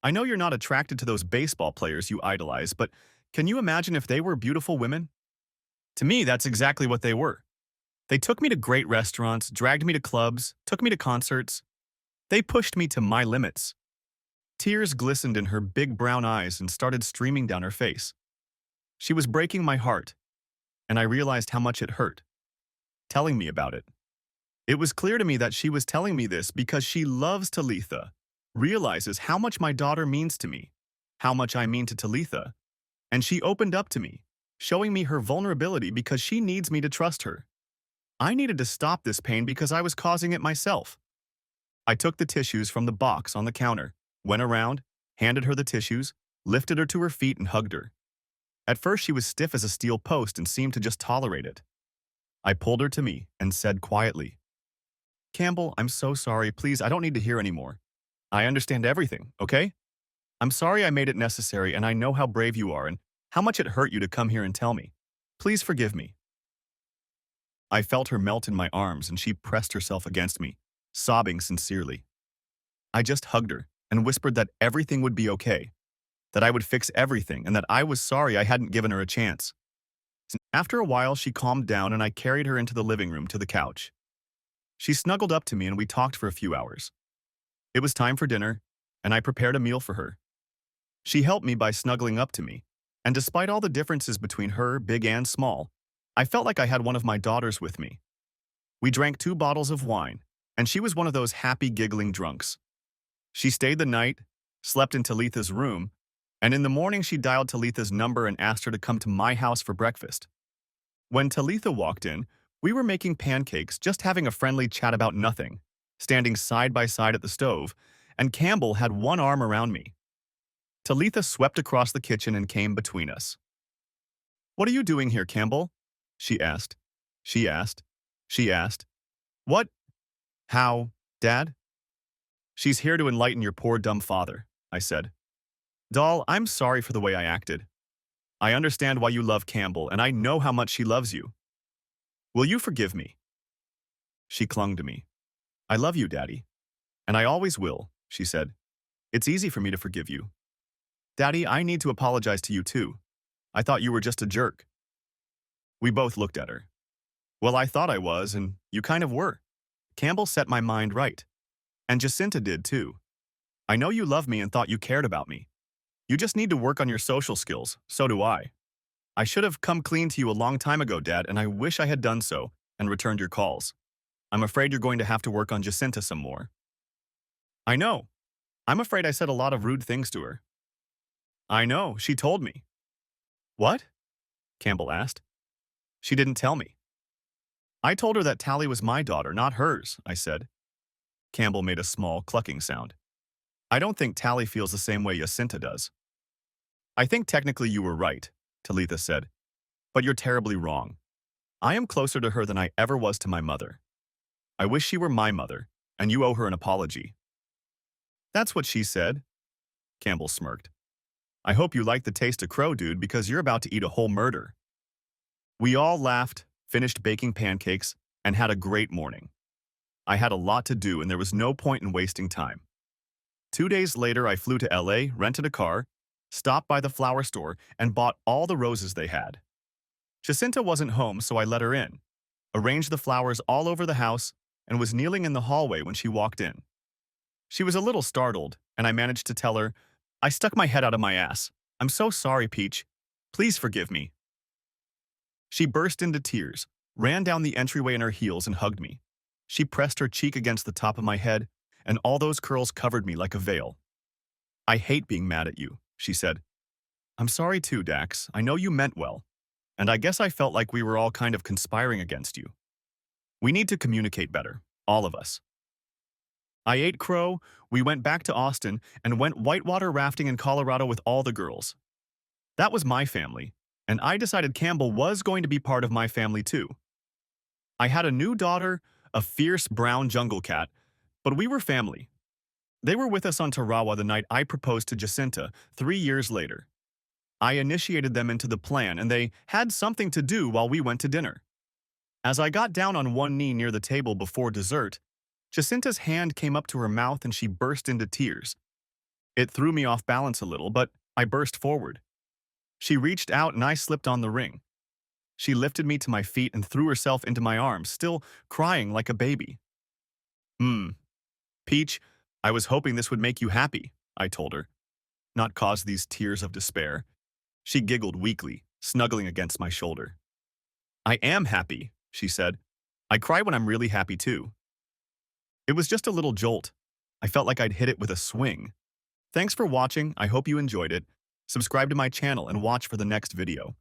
I know you're not attracted to those baseball players you idolize, but can you imagine if they were beautiful women? To me, that's exactly what they were. They took me to great restaurants, dragged me to clubs, took me to concerts. They pushed me to my limits. Tears glistened in her big brown eyes and started streaming down her face. She was breaking my heart, and I realized how much it hurt, telling me about it. It was clear to me that she was telling me this because she loves Talitha, realizes how much my daughter means to me, how much I mean to Talitha, and she opened up to me, showing me her vulnerability because she needs me to trust her. I needed to stop this pain because I was causing it myself. I took the tissues from the box on the counter, went around, handed her the tissues, lifted her to her feet and hugged her. At first she was stiff as a steel post and seemed to just tolerate it. I pulled her to me and said quietly, "Campbell, I'm so sorry. Please, I don't need to hear anymore. I understand everything, okay? I'm sorry I made it necessary and I know how brave you are and how much it hurt you to come here and tell me. Please forgive me." I felt her melt in my arms and she pressed herself against me, sobbing sincerely. I just hugged her and whispered that everything would be okay, that I would fix everything and that I was sorry I hadn't given her a chance. After a while, she calmed down and I carried her into the living room to the couch. She snuggled up to me and we talked for a few hours. It was time for dinner, and I prepared a meal for her. She helped me by snuggling up to me, and despite all the differences between her, big and small, I felt like I had one of my daughters with me. We drank 2 bottles of wine, and she was one of those happy, giggling drunks. She stayed the night, slept in Talitha's room, and in the morning she dialed Talitha's number and asked her to come to my house for breakfast. When Talitha walked in, we were making pancakes, just having a friendly chat about nothing, standing side by side at the stove, and Campbell had one arm around me. Talitha swept across the kitchen and came between us. "What are you doing here, Campbell?" she asked. She asked. She asked. "What? How, Dad?" "She's here to enlighten your poor dumb father," I said. "Doll, I'm sorry for the way I acted. I understand why you love Campbell, and I know how much she loves you. Will you forgive me?" She clung to me. "I love you, Daddy. And I always will," she said. "It's easy for me to forgive you. Daddy, I need to apologize to you too. I thought you were just a jerk." We both looked at her. "Well, I thought I was, and you kind of were. Campbell set my mind right. And Jacinta did too. I know you love me and thought you cared about me. You just need to work on your social skills, so do I. I should have come clean to you a long time ago, Dad, and I wish I had done so and returned your calls. I'm afraid you're going to have to work on Jacinta some more." "I know. I'm afraid I said a lot of rude things to her." "I know, she told me." "What?" Campbell asked. "She didn't tell me." "I told her that Tally was my daughter, not hers," I said. Campbell made a small, clucking sound. "I don't think Tally feels the same way Jacinta does." "I think technically you were right," Talitha said, "but you're terribly wrong. I am closer to her than I ever was to my mother. I wish she were my mother, and you owe her an apology." "That's what she said," Campbell smirked. "I hope you like the taste of crow, dude, because you're about to eat a whole murder." We all laughed, finished baking pancakes, and had a great morning. I had a lot to do and there was no point in wasting time. 2 days later, I flew to LA, rented a car, stopped by the flower store, and bought all the roses they had. Jacinta wasn't home, so I let her in, arranged the flowers all over the house, and was kneeling in the hallway when she walked in. She was a little startled, and I managed to tell her, "I stuck my head out of my ass. I'm so sorry, Peach. Please forgive me." She burst into tears, ran down the entryway in her heels and hugged me. She pressed her cheek against the top of my head, and all those curls covered me like a veil. "I hate being mad at you," she said. "I'm sorry too, Dax. I know you meant well. And I guess I felt like we were all kind of conspiring against you. We need to communicate better, all of us." I ate crow, we went back to Austin, and went whitewater rafting in Colorado with all the girls. That was my family, and I decided Campbell was going to be part of my family too. I had a new daughter, a fierce brown jungle cat, but we were family. They were with us on Tarawa the night I proposed to Jacinta 3 years later. I initiated them into the plan, and they had something to do while we went to dinner. As I got down on one knee near the table before dessert, Jacinta's hand came up to her mouth and she burst into tears. It threw me off balance a little, but I burst forward. She reached out and I slipped on the ring. She lifted me to my feet and threw herself into my arms, still crying like a baby. Peach, I was hoping this would make you happy," I told her, not cause these tears of despair. She giggled weakly, snuggling against my shoulder. I am happy, she said. I cry when I'm really happy too. It was just a little jolt. I felt like I'd hit it with a swing. Thanks for watching. I hope you enjoyed it. Subscribe to my channel and watch for the next video.